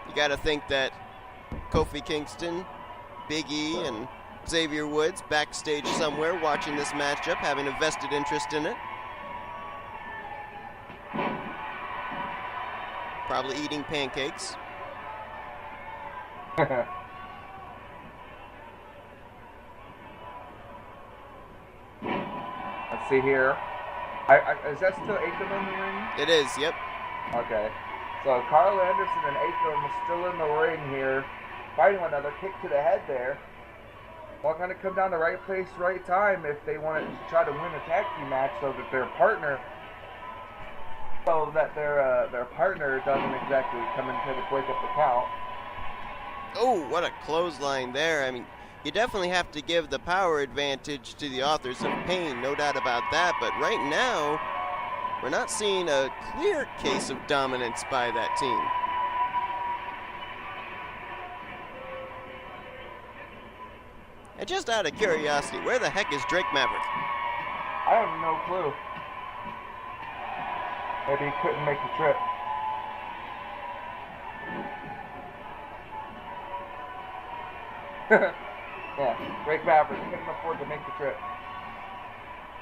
S1: You got to think that Kofi Kingston, Big E, and Xavier Woods backstage somewhere watching this matchup, having a vested interest in it. Probably eating pancakes.
S2: Let's see here. Is that still Akam in the ring?
S1: It is, yep.
S2: Okay. So Carl Anderson and Akam are still in the ring here, fighting one another. Kick to the head there. Well, going to come down the right place, right time if they want to try to win a tag team match, so that their partner doesn't exactly come in to break up the count.
S1: Oh, what a clothesline there. I mean, you definitely have to give the power advantage to the Authors of Pain, no doubt about that. But right now, we're not seeing a clear case of dominance by that team. And just out of curiosity, where the heck is Drake Maverick?
S2: I have no clue. Maybe he couldn't make the trip. Yeah, Drake Maverick couldn't afford to make the trip.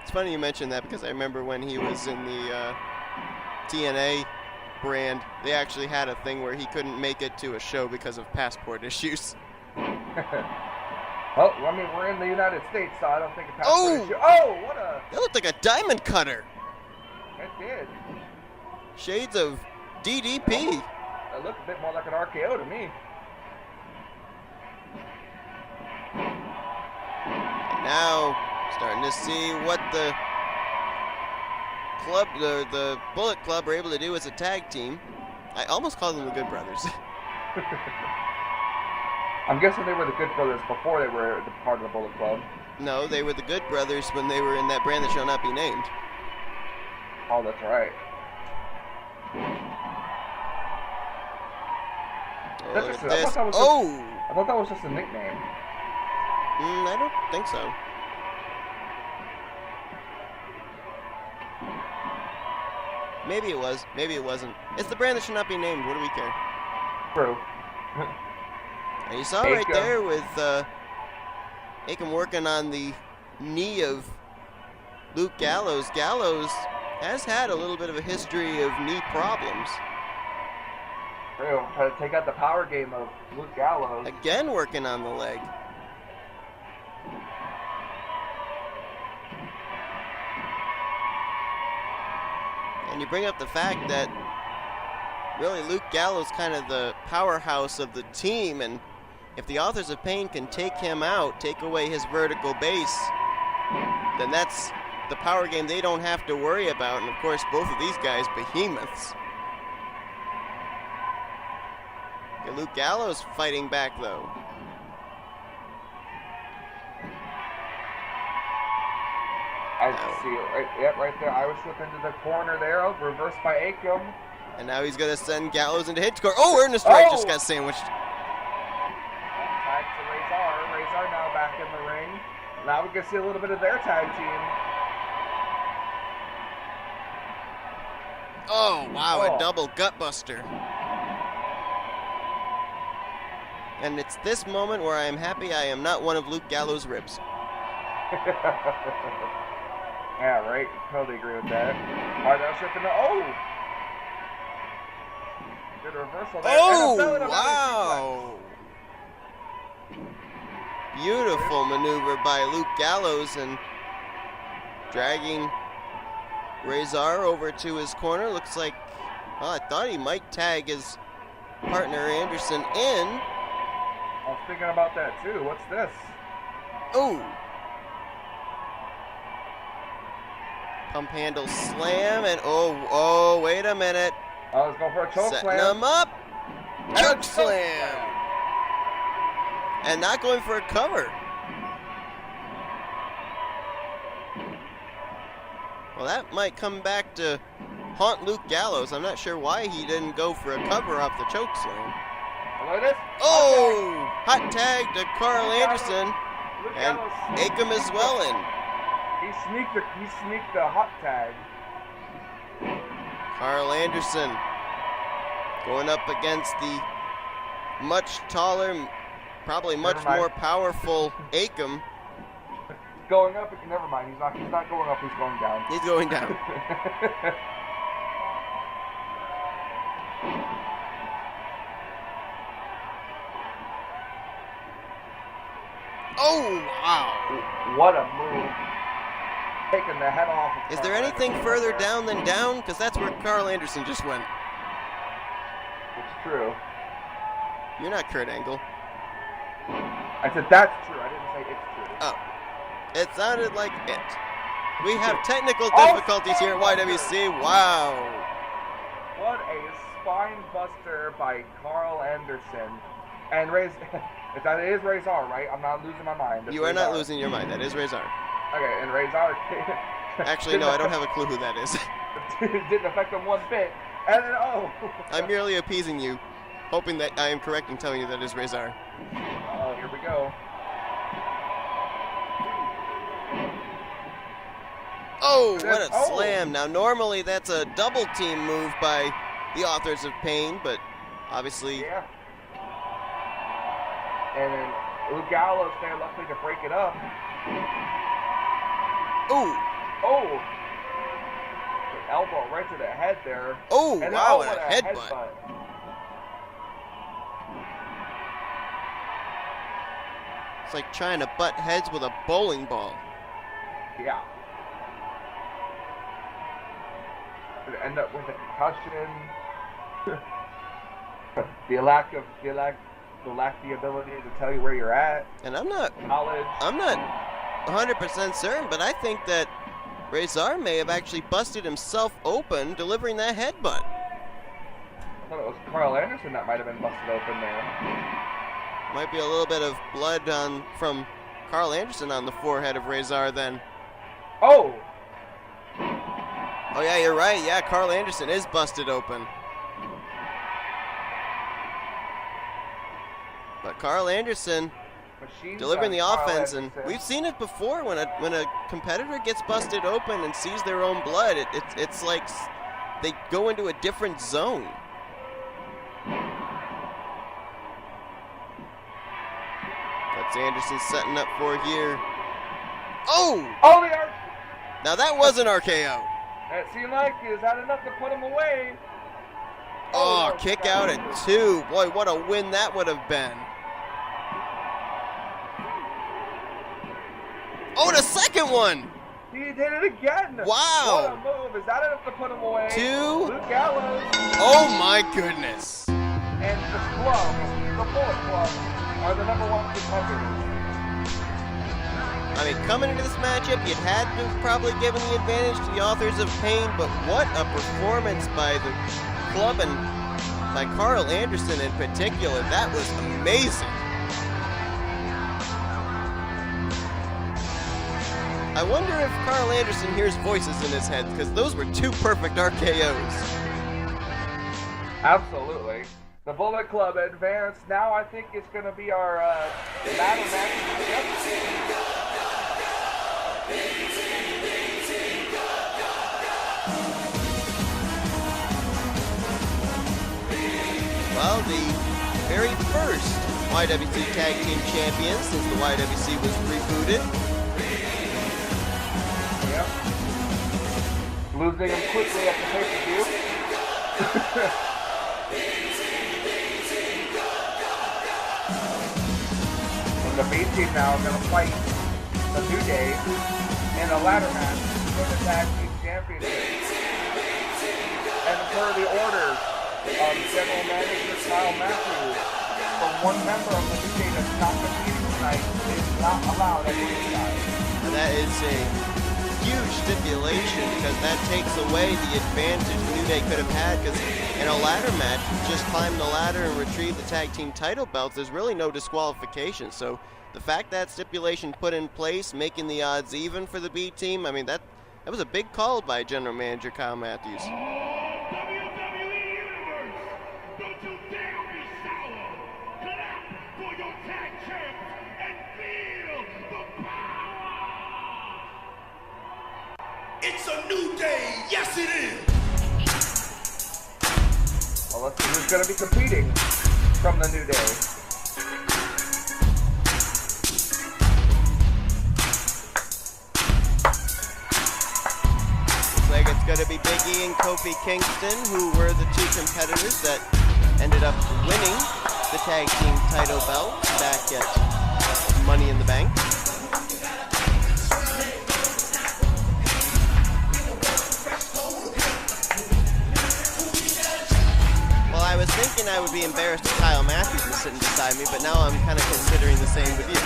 S1: It's funny you mentioned that, because I remember when he was in the TNA brand, they actually had a thing where he couldn't make it to a show because of passport issues.
S2: Well, I mean, we're in the United States, so I don't think a passport issue. Oh, what a...
S1: That looked like a diamond cutter.
S2: It did.
S1: Shades of DDP.
S2: It looked a bit more like an RKO to me.
S1: And now, starting to see what the club, the Bullet Club, are able to do as a tag team. I almost called them the Good Brothers.
S2: I'm guessing they were the Good Brothers before they were the part of the Bullet Club.
S1: No, they were the Good Brothers when they were in that brand that shall not be named.
S2: Oh, that's right.
S1: Oh,
S2: That's
S1: look
S2: just-
S1: at
S2: I
S1: this.
S2: thought that was
S1: Oh!
S2: I thought that was just a nickname.
S1: I don't think so. Maybe it was. Maybe it wasn't. It's the brand that should not be named. What do we care?
S2: True.
S1: And you saw right
S2: Akam.
S1: there with Akam working on the knee of Luke Gallows. Gallows has had a little bit of a history of knee problems.
S2: True. Try to take out the power game of Luke Gallows.
S1: Again working on the leg. And you bring up the fact that really Luke Gallows kind of the powerhouse of the team, and if the Authors of Pain can take him out, take away his vertical base, then that's the power game they don't have to worry about. And of course, both of these guys, behemoths. Okay, Luke Gallows fighting back though.
S2: I see it right there. I was slipped into the corner there, reversed by Akam.
S1: And now he's going to send Gallows into hit score. Oh, Ernest Wright just got sandwiched.
S2: Tag to Razor. Razor now back in the ring. Now we can see a little bit of their tag team.
S1: Oh, wow, a double gutbuster. And it's this moment where I am happy I am not one of Luke Gallows' ribs.
S2: Yeah, right. Totally agree with that. All right, now shifting to good reversal there.
S1: Oh, wow. Beautiful maneuver by Luke Gallows and dragging Razor over to his corner. Looks like, well, I thought he might tag his partner Anderson in.
S2: I was thinking about that too. What's this?
S1: Oh. Pump handle slam and oh, wait a minute.
S2: I was going for a choke
S1: Setting
S2: slam.
S1: him up. Choke slam. And not going for a cover. Well, that might come back to haunt Luke Gallows. I'm not sure why he didn't go for a cover off the choke slam.
S2: Look at this.
S1: Oh! Hot tag to Carl Anderson.
S2: Luke
S1: And
S2: Gallows.
S1: Akam as well in.
S2: He sneaked the hot tag.
S1: Carl Anderson going up against the much taller, probably much more powerful Akam.
S2: Going up, never mind. He's not going up. He's going down.
S1: He's going down. Oh, wow.
S2: What a move. Taking the head off.
S1: Is there anything further down than down? Because that's where Carl Anderson just went.
S2: It's true.
S1: You're not Kurt Angle.
S2: I said that's true. I didn't say it's true.
S1: Oh. It sounded like it. We have technical difficulties here at yWc. Wow.
S2: What a spine buster by Carl Anderson. And that is Razor, right? I'm not losing my mind. That's
S1: You are not
S2: Razor.
S1: losing your mind. That is Razor.
S2: Okay, and Razor.
S1: Actually, no, I don't have a clue who that is.
S2: Didn't affect him one bit. And then,
S1: I'm merely appeasing you, hoping that I am correct in telling you that is Razor.
S2: Oh, here we go.
S1: Oh, what a slam. Now, normally that's a double team move by the Authors of Pain, but obviously...
S2: Yeah. And then Luke Gallows there luckily to break it up.
S1: Ooh.
S2: Oh! The elbow right to the head there.
S1: Oh,
S2: And
S1: wow,
S2: then,
S1: and a headbutt. It's like trying to butt heads with a bowling ball.
S2: Yeah. Could end up with a concussion. the lack the ability to tell you where you're at.
S1: And I'm not
S2: Knowledge.
S1: 100% certain, but I think that Razor may have actually busted himself open delivering that headbutt.
S2: I thought it was Carl Anderson that might have been busted open there.
S1: Might be a little bit of blood from Carl Anderson on the forehead of Razor then.
S2: Oh!
S1: Oh yeah, you're right. Yeah, Carl Anderson is busted open. But Carl Anderson delivering the offense, and we've seen it before when a competitor gets busted open and sees their own blood. It's like they go into a different zone. That's Anderson setting up for here. Oh!
S2: Oh, the arc!
S1: Now that was an RKO.
S2: That seemed like is that enough to put him away?
S1: Oh, kick out at 2. Boy, what a win that would have been. Oh, the second one!
S2: He did it again!
S1: Wow!
S2: What a move! Is that enough to put him away?
S1: 2.
S2: Luke Gallows
S1: Oh my goodness!
S2: and the Club, the Bullet Club, are the #1 contenders.
S1: I mean, coming into this matchup, you'd had to have probably given the advantage to the Authors of Pain, but what a performance by the Club and by Carl Anderson in particular. That was amazing. I wonder if Carl Anderson hears voices in his head, because those were 2 perfect RKOs.
S2: Absolutely. The Bullet Club advanced. Now I think it's going to be our ladder match.
S1: Well, the very first yWc Tag Team Champions since the yWc was rebooted.
S2: Yep. Losing them quickly at the pay-per-view. And the B team now is going to fight the New Day in a ladder match for the Tag Team Championship. And per the orders of General Manager Kyle Matthews, for one member of the New Day that's not competing tonight is not allowed at ringside.
S1: And that is a huge stipulation, because that takes away the advantage the New Day could have had, because in a ladder match, just climb the ladder and retrieve the tag team title belts, there's really no disqualification. So the fact that stipulation put in place, making the odds even for the B team, I mean, that was a big call by General Manager Kyle Matthews.
S4: It's a new day, yes it is!
S2: Well, let's see who's going to be competing from the New Day.
S1: Looks like it's going to be Big E and Kofi Kingston, who were the 2 competitors that ended up winning the tag team title belt back at Money in the Bank. I was thinking I would be embarrassed if Kyle Matthews was sitting beside me, but now I'm kind of considering the same with you.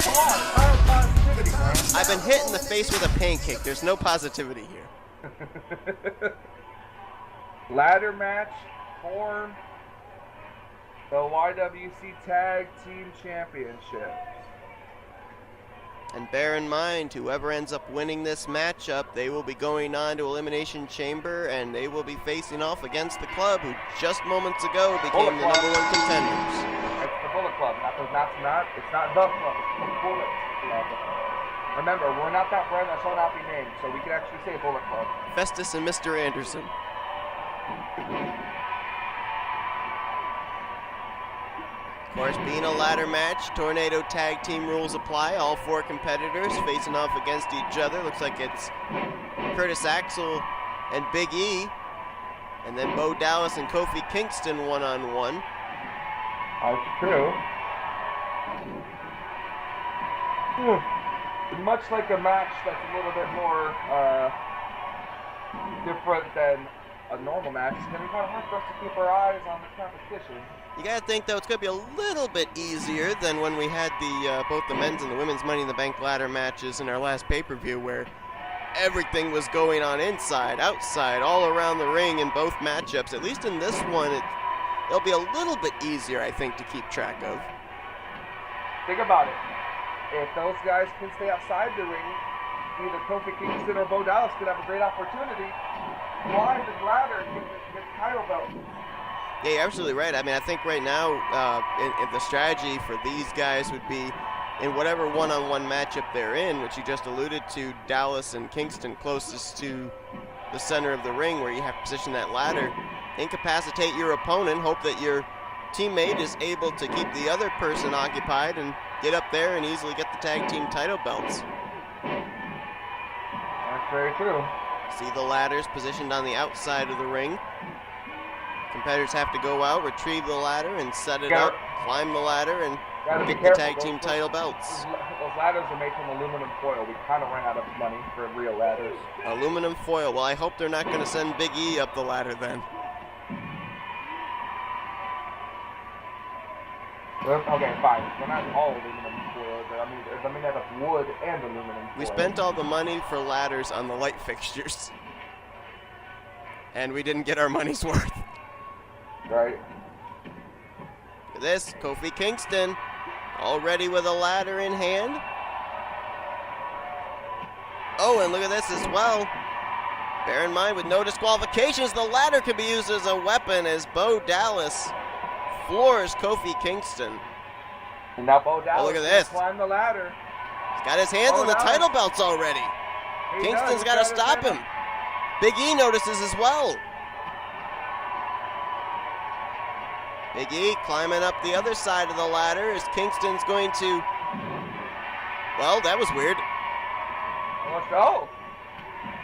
S2: Come on, positivity, man.
S1: I've been hit in the face with a pancake. There's no positivity here.
S2: Ladder match for the yWc Tag Team Championship.
S1: And bear in mind, whoever ends up winning this matchup, they will be going on to Elimination Chamber, and they will be facing off against the club, who just moments ago became the #1 contenders.
S2: It's the Bullet Club. It's not the club. It's the Bullet Club. Remember, we're not that brand that shall not be named, so we can actually say Bullet Club.
S1: Festus and Mr. Anderson. Of course, being a ladder match, Tornado Tag Team rules apply. All 4 competitors facing off against each other. Looks like it's Curtis Axel and Big E. And then Bo Dallas and Kofi Kingston one-on-one.
S2: That's true. Much like a match that's a little bit more different than a normal match, it's going to be kind of hard for us to keep our eyes on the competition.
S1: You gotta think, though, it's gonna be a little bit easier than when we had the both the men's and the women's Money in the Bank ladder matches in our last pay-per-view, where everything was going on inside, outside, all around the ring in both matchups. At least in this one, it'll be a little bit easier, I think, to keep track of.
S2: Think about it. If those guys can stay outside the ring, either Kofi Kingston or Bo Dallas could have a great opportunity. Climb the ladder and get the title belt.
S1: Yeah, you're absolutely right. I mean, I think right now in the strategy for these guys would be in whatever one-on-one matchup they're in, which you just alluded to, Dallas and Kingston closest to the center of the ring where you have to position that ladder, incapacitate your opponent, hope that your teammate is able to keep the other person occupied and get up there and easily get the tag team title belts.
S2: That's very true.
S1: See the ladders positioned on the outside of the ring. Competitors have to go out, retrieve the ladder, and set it up, climb the ladder, and get the tag team title belts.
S2: Those ladders are made from aluminum foil. We kind of ran out of money for real ladders.
S1: Aluminum foil. Well, I hope they're not going to send Big E up the ladder then.
S2: Okay, fine. They're not all aluminum foil. I mean, they have wood and aluminum foil.
S1: We spent all the money for ladders on the light fixtures. And we didn't get our money's worth.
S2: Right.
S1: Look at this, Kofi Kingston, already with a ladder in hand. Oh, and look at this as well. Bear in mind, with no disqualifications, the ladder can be used as a weapon as Bo Dallas floors Kofi Kingston.
S2: And now Bo Dallas
S1: look at this.
S2: Climb the ladder.
S1: He's got his hands on the title belts already. Kingston's got to stop him. Big E notices as well. Big E climbing up the other side of the ladder as Kingston's going to... Well, that was weird.
S2: Oh!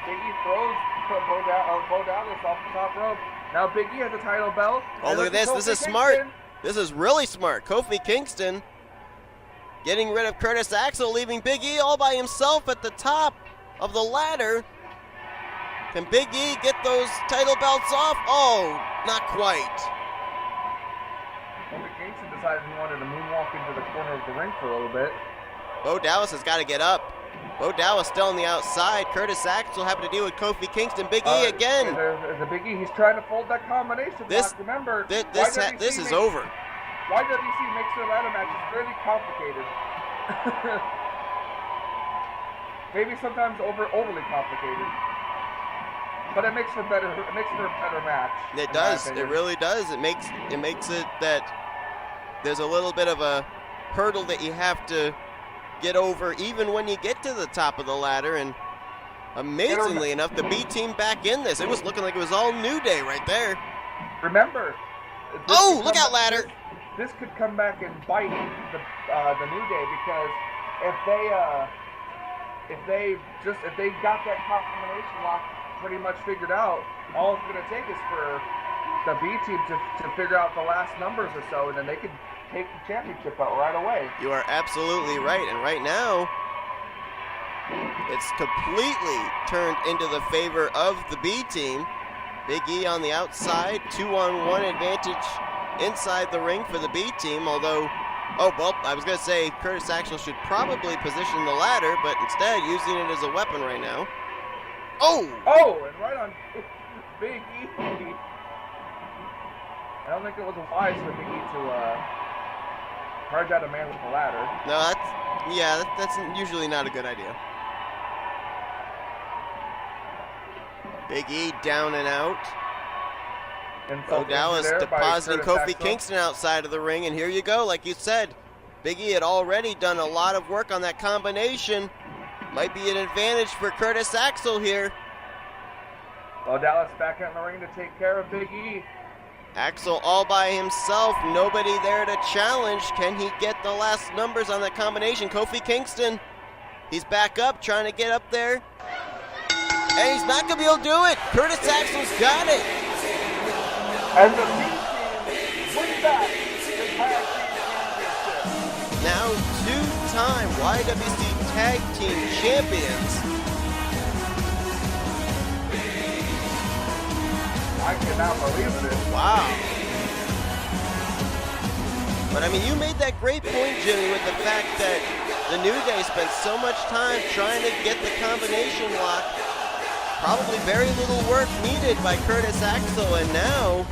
S2: Big E throws Bo Dallas off the top rope. Now Big E has the title belt.
S1: Oh, look at this. This is smart. This is really smart. Kofi Kingston getting rid of Curtis Axel, leaving Big E all by himself at the top of the ladder. Can Big E get those title belts off? Oh, not quite.
S2: Kofi Kingston decided he wanted to moonwalk into the corner of the ring for a little bit.
S1: Bo Dallas has got to get up. Bo Dallas still on the outside. Curtis Axel having to deal with Kofi Kingston. Big E again.
S2: There's a Big E. He's trying to fold that combination. Remember,
S1: this is over.
S2: yWc makes their ladder matches fairly complicated. Maybe sometimes overly complicated. But it makes for a better match.
S1: It does. It really does. It makes it that there's a little bit of a hurdle that you have to get over even when you get to the top of the ladder. And amazingly enough, the B team back in this. It was looking like it was all New Day right there.
S2: Remember.
S1: Oh, look out, ladder.
S2: This could come back and bite the New Day, because if they got that combination lock pretty much figured out, all it's going to take is for the B team to figure out the last numbers or so, and then they could take the championship out right away.
S1: You are absolutely right, and right now it's completely turned into the favor of the B team. Big E on the outside, 2-on-1 advantage inside the ring for the B team, although, oh, well, I was going to say Curtis Axel should probably position the ladder, but instead using it as a weapon right now. Oh!
S2: Oh, and right on Big E. I don't think it was wise for Big E to charge out a man with the ladder.
S1: No, that's usually not a good idea. Big E down and out. Bo Dallas depositing Kofi Kingston outside of the ring, and here you go, like you said. Big E had already done a lot of work on that combination. Might be an advantage for Curtis Axel here.
S2: Bo Dallas back in the ring to take care of Big E.
S1: Axel all by himself, nobody there to challenge. Can he get the last numbers on that combination? Kofi Kingston, he's back up, trying to get up there. And he's not going to be able to do it. Curtis Axel's got it.
S2: And the B team wins back the tag team championship.
S1: Now two-time yWc Tag Team Champions.
S2: I cannot believe this.
S1: Wow. But I mean, you made that great point, Jimmy, with the fact that the New Day spent so much time trying to get the combination lock. Probably very little work needed by Curtis Axel, and now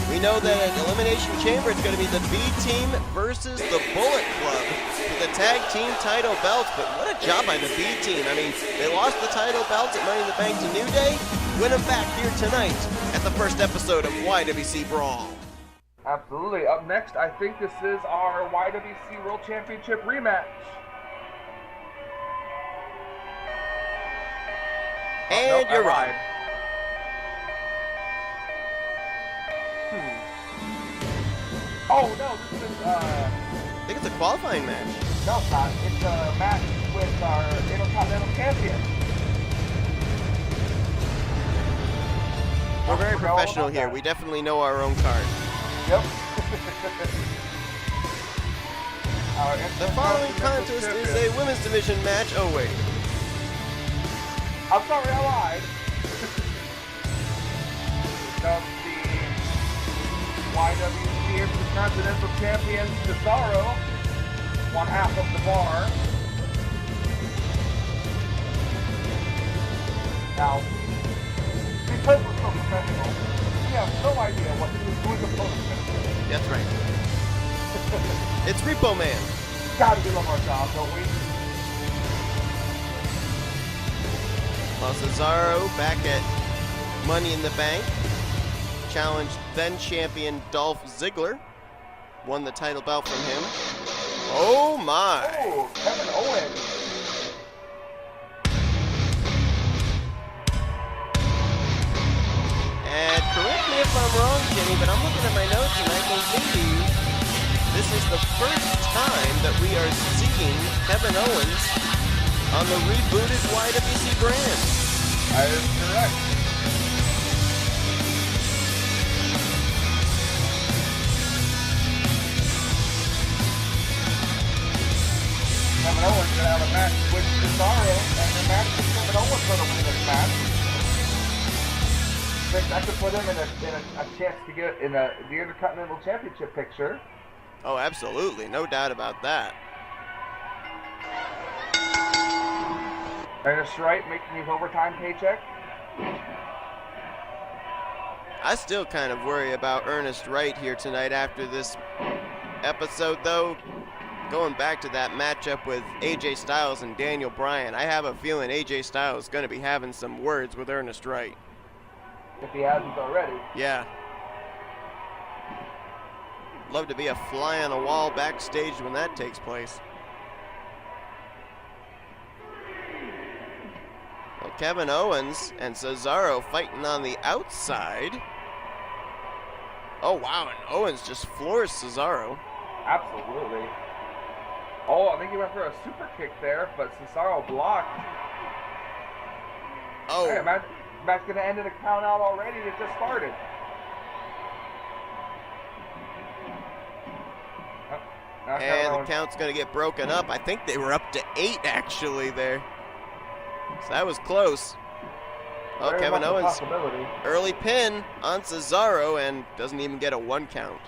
S1: we know that at Elimination Chamber it's going to be the B team versus the Bullet Club for the tag team title belts. But what a job by the B team. I mean, they lost the title belts at Money in the Bank to New Day, win them back here tonight at the first episode of yWc Brawl.
S2: Absolutely. Up next, I think this is our yWc World Championship rematch.
S1: And you're right.
S2: Oh, no, this is,
S1: I think it's a qualifying match.
S2: No, it's not. It's a match with our Intercontinental Champion.
S1: We're very professional here. We definitely know our own card.
S2: Yep.
S1: The following contest is a women's division match. Oh, wait.
S2: I'm sorry, I lied. Of the yWc Intercontinental Champion, Cesaro, one half of the bar. Now, because we're so professional, we have no idea what we're supposed to do.
S1: That's right. It's Repo Man.
S2: Gotta do love our job, don't we?
S1: While Cesaro back at Money in the Bank challenged then champion Dolph Ziggler. Won the title belt from him. Oh my!
S2: Oh, Kevin Owens.
S1: And correct me if I'm wrong, Jimmy, but I'm looking at my notes and I believe this is the first time that we are seeing Kevin Owens on the rebooted yWc brand.
S2: That is correct. Kevin Owens gonna have a match with Cesaro, and the match with Kevin Owens gonna win this match. That could put him in a chance to get in the Intercontinental Championship picture.
S1: Oh, absolutely. No doubt about that.
S2: Ernest Wright making his overtime paycheck.
S1: I still kind of worry about Ernest Wright here tonight after this episode, though. Going back to that matchup with AJ Styles and Daniel Bryan, I have a feeling AJ Styles is going to be having some words with Ernest Wright.
S2: If he hasn't already.
S1: Yeah. Love to be a fly on a wall backstage when that takes place. Well, Kevin Owens and Cesaro fighting on the outside. Oh, wow, and Owens just floors Cesaro.
S2: Absolutely. Oh, I think he went for a super kick there, but Cesaro blocked.
S1: Oh.
S2: Hey, match gonna end in a count out already. It just started.
S1: And the count's going to get broken up. I think they were up to 8 actually there. So that was close. Oh,
S2: Very
S1: Kevin
S2: much a
S1: Owens,
S2: possibility.
S1: early pin on Cesaro and doesn't even get a 1 count.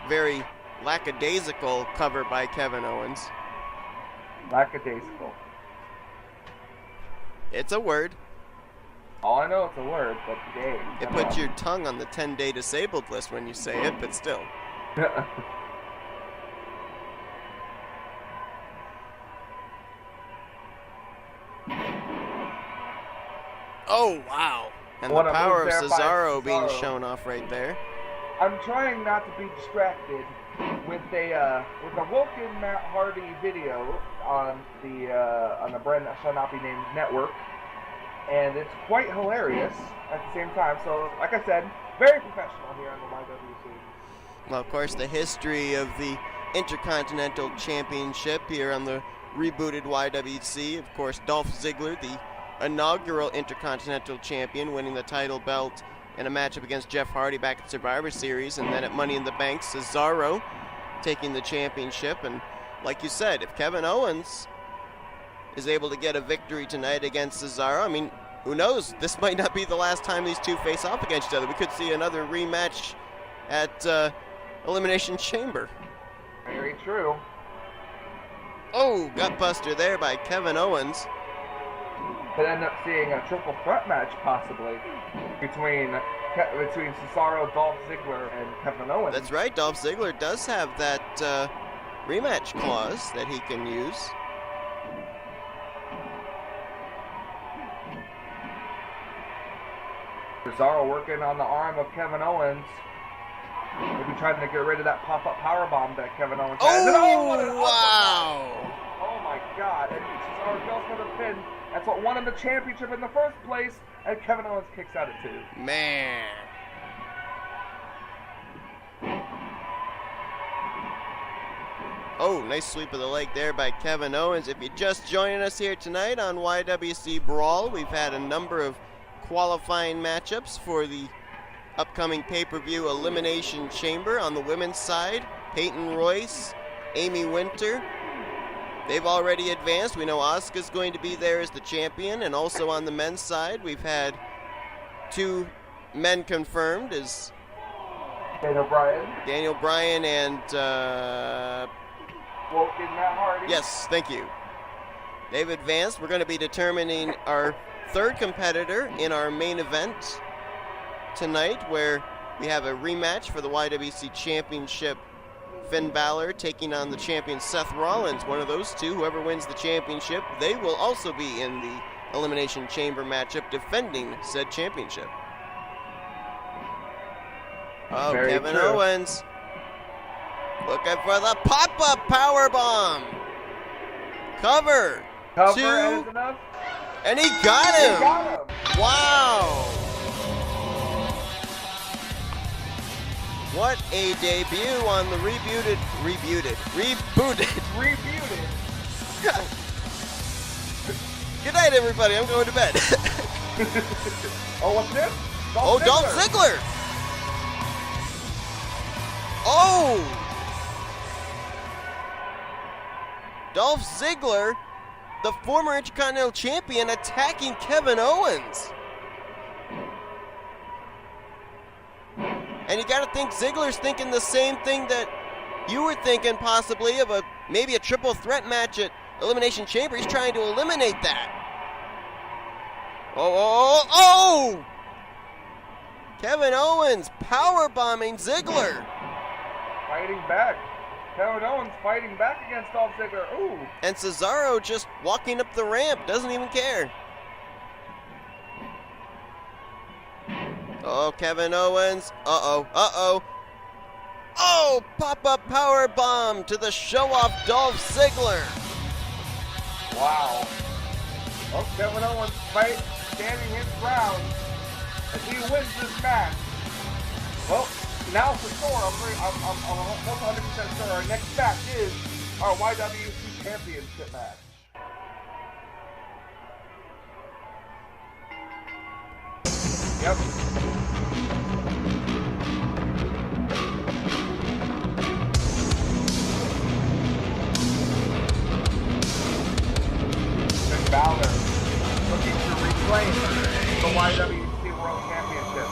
S1: Very lackadaisical cover by Kevin Owens.
S2: Lackadaisical.
S1: It's a word.
S2: All I know it's a word, but game.
S1: It puts your tongue on the 10-day disabled list when you say it, but still. Oh, wow. And
S2: What
S1: the
S2: a
S1: power of
S2: move there by
S1: Cesaro being
S2: Cesaro.
S1: shown off right there.
S2: I'm trying not to be distracted with a Woken Matt Hardy video on the brand that shall not be named network, and it's quite hilarious at the same time. So, like I said, very professional here on the yWc.
S1: Well, of course, the history of the Intercontinental Championship here on the rebooted yWc. Of course, Dolph Ziggler, the inaugural Intercontinental Champion, winning the title belt in a matchup against Jeff Hardy back at Survivor Series, and then at Money in the Bank, Cesaro taking the championship. And like you said, if Kevin Owens is able to get a victory tonight against Cesaro, I mean, who knows? This might not be the last time these two face off against each other. We could see another rematch at Elimination Chamber.
S2: Very true.
S1: Oh, gutbuster there by Kevin Owens.
S2: Could end up seeing a triple threat match possibly between Cesaro, Dolph Ziggler, and Kevin Owens.
S1: That's right. Dolph Ziggler does have that rematch clause that he can use.
S2: Cesaro working on the arm of Kevin Owens. Maybe trying to get rid of that pop-up powerbomb that Kevin Owens has.
S1: Oh,
S2: What an
S1: wow.
S2: Oh my God. And Cesaro goes for the pin. That's what won him the championship in the first place. And Kevin Owens kicks out at 2.
S1: Man. Oh, nice sweep of the leg there by Kevin Owens. If you're just joining us here tonight on yWc Brawl, we've had a number of qualifying matchups for the upcoming pay-per-view Elimination Chamber. On the women's side, Peyton Royce, Amy Winter, they've already advanced. We know Asuka's going to be there as the champion. And also on the men's side, we've had 2 men confirmed as Daniel Bryan and
S2: Woken Matt Hardy.
S1: yes, thank you. They've advanced. We're going to be determining our 3rd competitor in our main event tonight, where we have a rematch for the yWc Championship. Finn Balor taking on the champion Seth Rollins. One of those two, whoever wins the championship, they will also be in the Elimination Chamber matchup defending said championship. Oh,
S2: Very
S1: Kevin
S2: true.
S1: Owens looking for the pop-up powerbomb. Cover.
S2: Cover
S1: Two.
S2: and is enough.
S1: And he got
S2: He
S1: him.
S2: got him.
S1: Wow. What a debut on the rebooted. Good night, everybody. I'm going to bed.
S2: Oh, what's this?
S1: Dolph Ziggler. Oh. Dolph Ziggler, the former Intercontinental Champion, attacking Kevin Owens. And you got to think Ziggler's thinking the same thing that you were thinking, possibly, of maybe a triple threat match at Elimination Chamber. He's trying to eliminate that. Oh! Kevin Owens powerbombing Ziggler.
S2: Fighting back. Kevin Owens fighting back against Dolph Ziggler. Ooh.
S1: And Cesaro just walking up the ramp, doesn't even care. Oh, Kevin Owens. Uh-oh. Oh, pop-up power bomb to the show-off Dolph Ziggler.
S2: Wow. Oh, Kevin Owens fight, standing his ground as he wins this match. Well, now for sure, I'm almost 100% sure our next match is our yWc Championship match. Yep. Finn Balor looking to reclaim the yWc World Championship.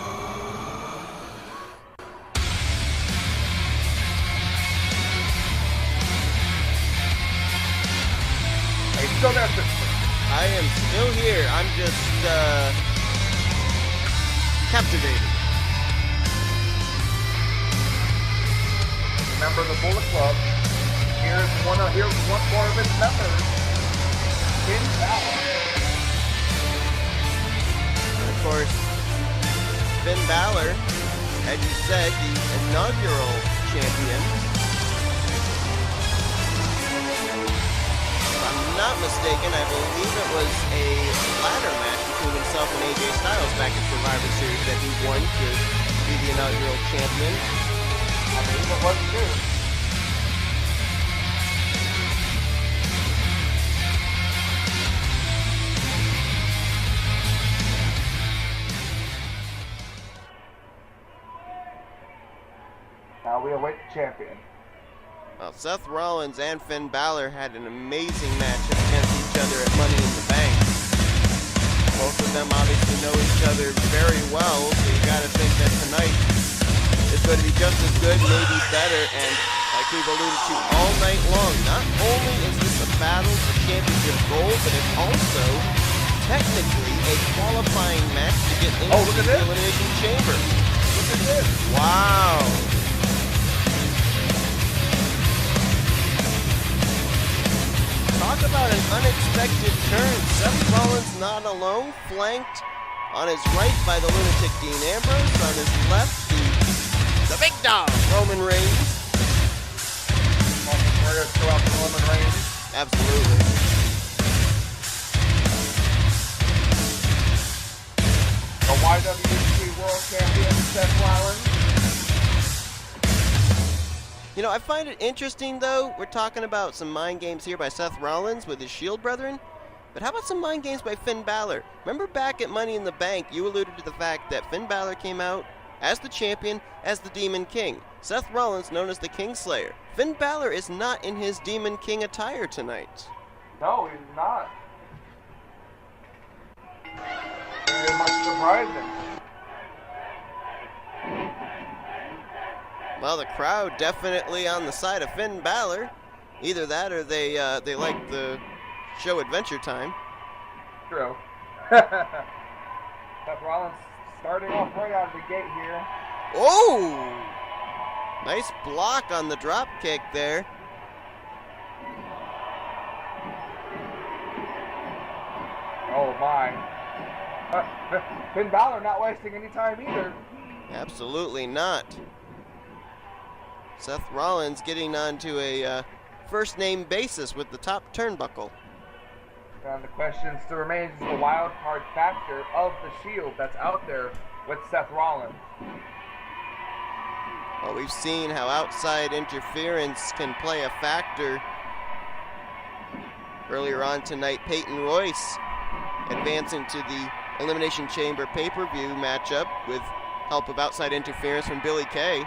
S2: Are you still there, sister?
S1: I am still here. I'm just, captivated.
S2: Member of the Bullet Club. Here's one more of its members. Finn Balor.
S1: And of course, Finn Balor, as you said, the inaugural champion. If I'm not mistaken, I believe it was a ladder match between himself and AJ Styles back in Survivor Series that he won to be the inaugural champion.
S2: I believe it was too. Now we await the champion.
S1: Well, Seth Rollins and Finn Balor had an amazing matchup against each other at Money in the Bank. Both of them obviously know each other very well, so you got to think that tonight is going to be just as good, maybe better, and like we've alluded to all night long, not only is this a battle for championship gold, but it's also technically a qualifying match to get into the Elimination Chamber.
S2: Look at this.
S1: Wow. Talk about an unexpected turn. Seth Rollins not alone, flanked on his right by the lunatic Dean Ambrose, on his left the big dog Roman Reigns.
S2: Still out for Roman Reigns.
S1: Absolutely.
S2: The yWc World Champion Seth Rollins.
S1: You know, I find it interesting, though. We're talking about some mind games here by Seth Rollins with his Shield brethren. But how about some mind games by Finn Balor? Remember back at Money in the Bank, you alluded to the fact that Finn Balor came out as the champion, as the Demon King. Seth Rollins, known as the Kingslayer. Finn Balor is not in his Demon King attire tonight.
S2: No, he's not. Very much surprising.
S1: Well, the crowd definitely on the side of Finn Balor. Either that or they like the show Adventure Time.
S2: True. Seth Rollins starting off right out of the gate here.
S1: Oh! Nice block on the drop kick there.
S2: Oh, my. Finn Balor not wasting any time either.
S1: Absolutely not. Seth Rollins getting onto a first-name basis with the top turnbuckle.
S2: And the question still remains is the wild card factor of the Shield that's out there with Seth Rollins.
S1: Well, we've seen how outside interference can play a factor. Earlier on tonight, Peyton Royce advancing to the Elimination Chamber pay-per-view matchup with help of outside interference from Billy Kay.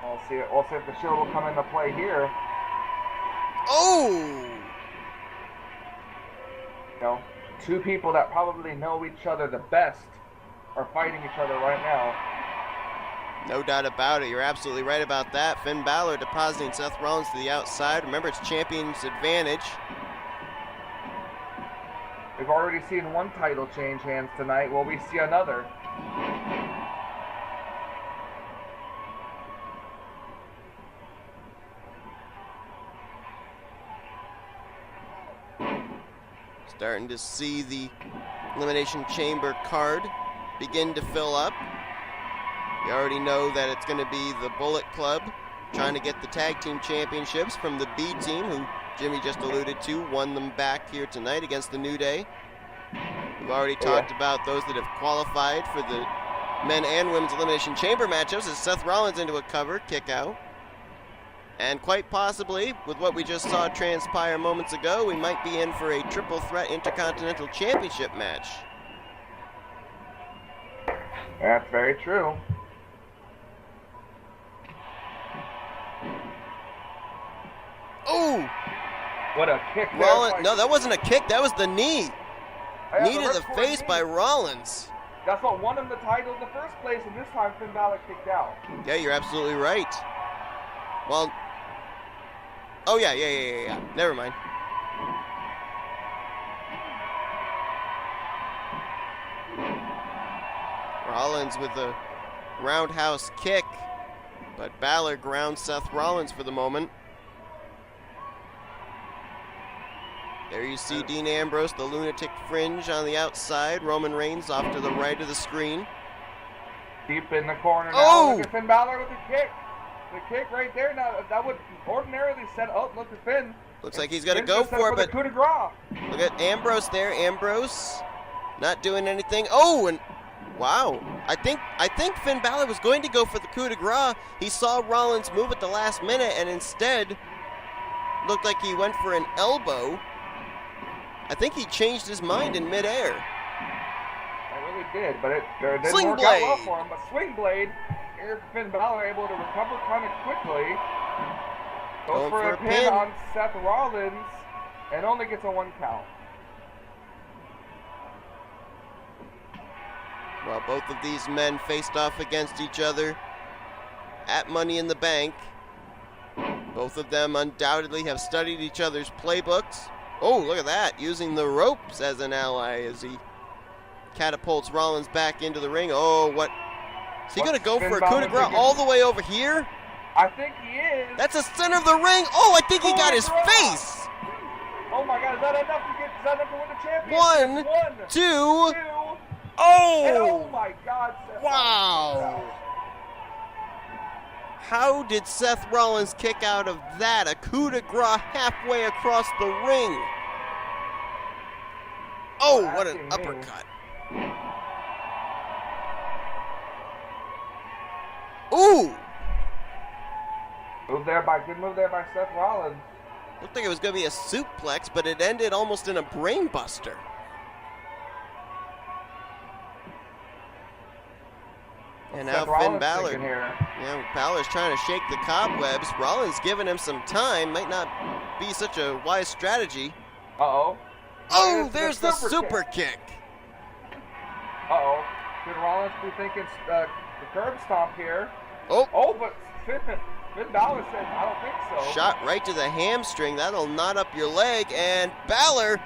S2: We'll see if the Shield will come into play here.
S1: Oh!
S2: You know, two people that probably know each other the best are fighting each other right now.
S1: No doubt about it. You're absolutely right about that. Finn Balor depositing Seth Rollins to the outside. Remember, it's champion's advantage.
S2: We've already seen one title change hands tonight. Will we see another?
S1: Starting to see the Elimination Chamber card begin to fill up. You already know that it's going to be the Bullet Club trying to get the tag team championships from the B team, who Jimmy just alluded to, won them back here tonight against the New Day. We've already talked about those that have qualified for the men and women's Elimination Chamber matchups as Seth Rollins into a cover, kick out. And quite possibly, with what we just saw transpire moments ago, we might be in for a triple threat Intercontinental Championship match.
S2: That's very true.
S1: Oh!
S2: What a kick there.
S1: Rollins, no, that wasn't a kick, that was the knee. Knee to the face by
S2: knee.
S1: Rollins.
S2: That's what won him the title in the first place, and this time Finn Balor kicked out.
S1: Yeah, you're absolutely right. Well, oh yeah. Never mind. Rollins with a roundhouse kick, but Balor grounds Seth Rollins for the moment. There you see Dean Ambrose, the lunatic fringe on the outside. Roman Reigns off to the right of the screen.
S2: Deep in the corner now.
S1: Oh!
S2: Look at Finn Balor with the kick. The kick right there. Now that would ordinarily set up. Look at Finn.
S1: Looks like he's going to go for it, but
S2: coup de grace.
S1: Look at Ambrose there. Ambrose not doing anything. Oh, and wow. I think Finn Balor was going to go for the coup de grace. He saw Rollins move at the last minute and instead looked like he went for an elbow. I think he changed his mind in midair.
S2: I really did, but it didn't
S1: Sling
S2: work
S1: blade.
S2: out well for him. But swing blade, here Finn Balor able to recover kind of quickly. Goes
S1: Going
S2: for a pin on Seth Rollins and only gets a 1 count.
S1: Well, both of these men faced off against each other at Money in the Bank. Both of them undoubtedly have studied each other's playbooks. Oh, look at that, using the ropes as an ally as he catapults Rollins back into the ring. Oh, what? Is he going to go for a coup de grace all the way over here?
S2: I think he is.
S1: That's the center of the ring. Oh, I think he got his face.
S2: Oh my God, is that enough to win the championship?
S1: One, two.
S2: And
S1: Oh!
S2: oh my God. Seth
S1: Wow.
S2: Rollins.
S1: How did Seth Rollins kick out of that? A coup de grace halfway across the ring. Oh, what an uppercut. Ooh!
S2: Good move there by Seth Rollins.
S1: Looked like it was going to be a suplex, but it ended almost in a brain buster. And now Finn Balor. Yeah, Balor's trying to shake the cobwebs. Rollins giving him some time. Might not be such a wise strategy.
S2: Uh-oh.
S1: Oh, there's the super kick.
S2: Uh-oh. Could Rollins be thinking the curb stomp here?
S1: Oh,
S2: But Finn Balor said, I don't think so.
S1: shot right to the hamstring. That'll knot up your leg. And Balor,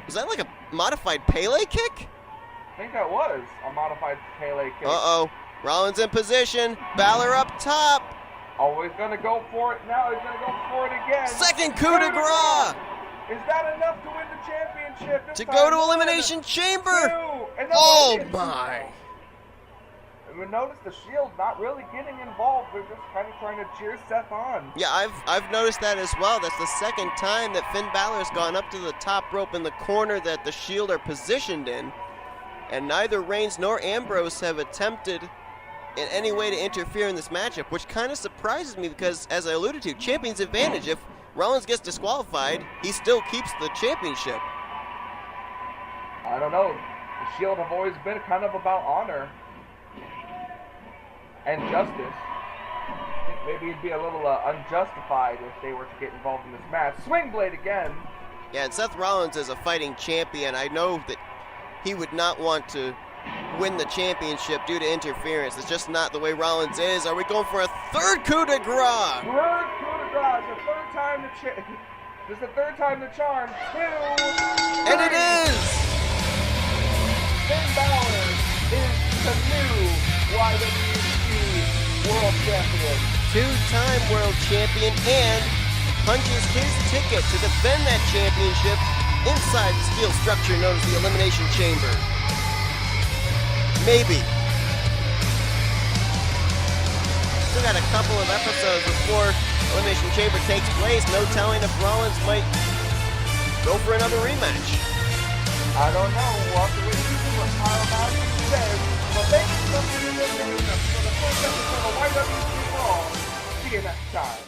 S1: was that like a modified Pele kick?
S2: I think that was a modified Pele kick.
S1: Uh-oh. Rollins in position. Balor up top.
S2: Oh, he's going to go for it now. He's going to go for it again.
S1: Second coup de grace.
S2: Is that enough to win the championship?
S1: To go to Elimination Chamber! Oh my!
S2: And notice the Shield's not really getting involved. They're just kind of trying to cheer Seth on.
S1: Yeah, I've noticed that as well. That's the second time that Finn Balor's gone up to the top rope in the corner that the Shield are positioned in. And neither Reigns nor Ambrose have attempted in any way to interfere in this matchup, which kind of surprises me because, as I alluded to, champion's advantage. If Rollins gets disqualified, he still keeps the championship.
S2: I don't know. The Shield have always been kind of about honor and justice. I think maybe it'd be a little unjustified if they were to get involved in this match. Swing blade again.
S1: Yeah, and Seth Rollins is a fighting champion. I know that he would not want to win the championship due to interference. It's just not the way Rollins is. Are we going for a third coup de grace?
S2: Third coup de grace. The third time this is the third time the charm. 2, 3.
S1: And it is!
S2: Finn Balor is the new yWc World Champion.
S1: Two-time world champion and punches his ticket to defend that championship inside the steel structure known as the Elimination Chamber. Maybe. Still got a couple of episodes before Elimination Chamber takes place. No telling if Rollins might go for another rematch.
S2: I don't know. We'll have to wait and see what Kyle Matthews says. But thank you so much for listening to the first episode of yWc Brawl. See you next time.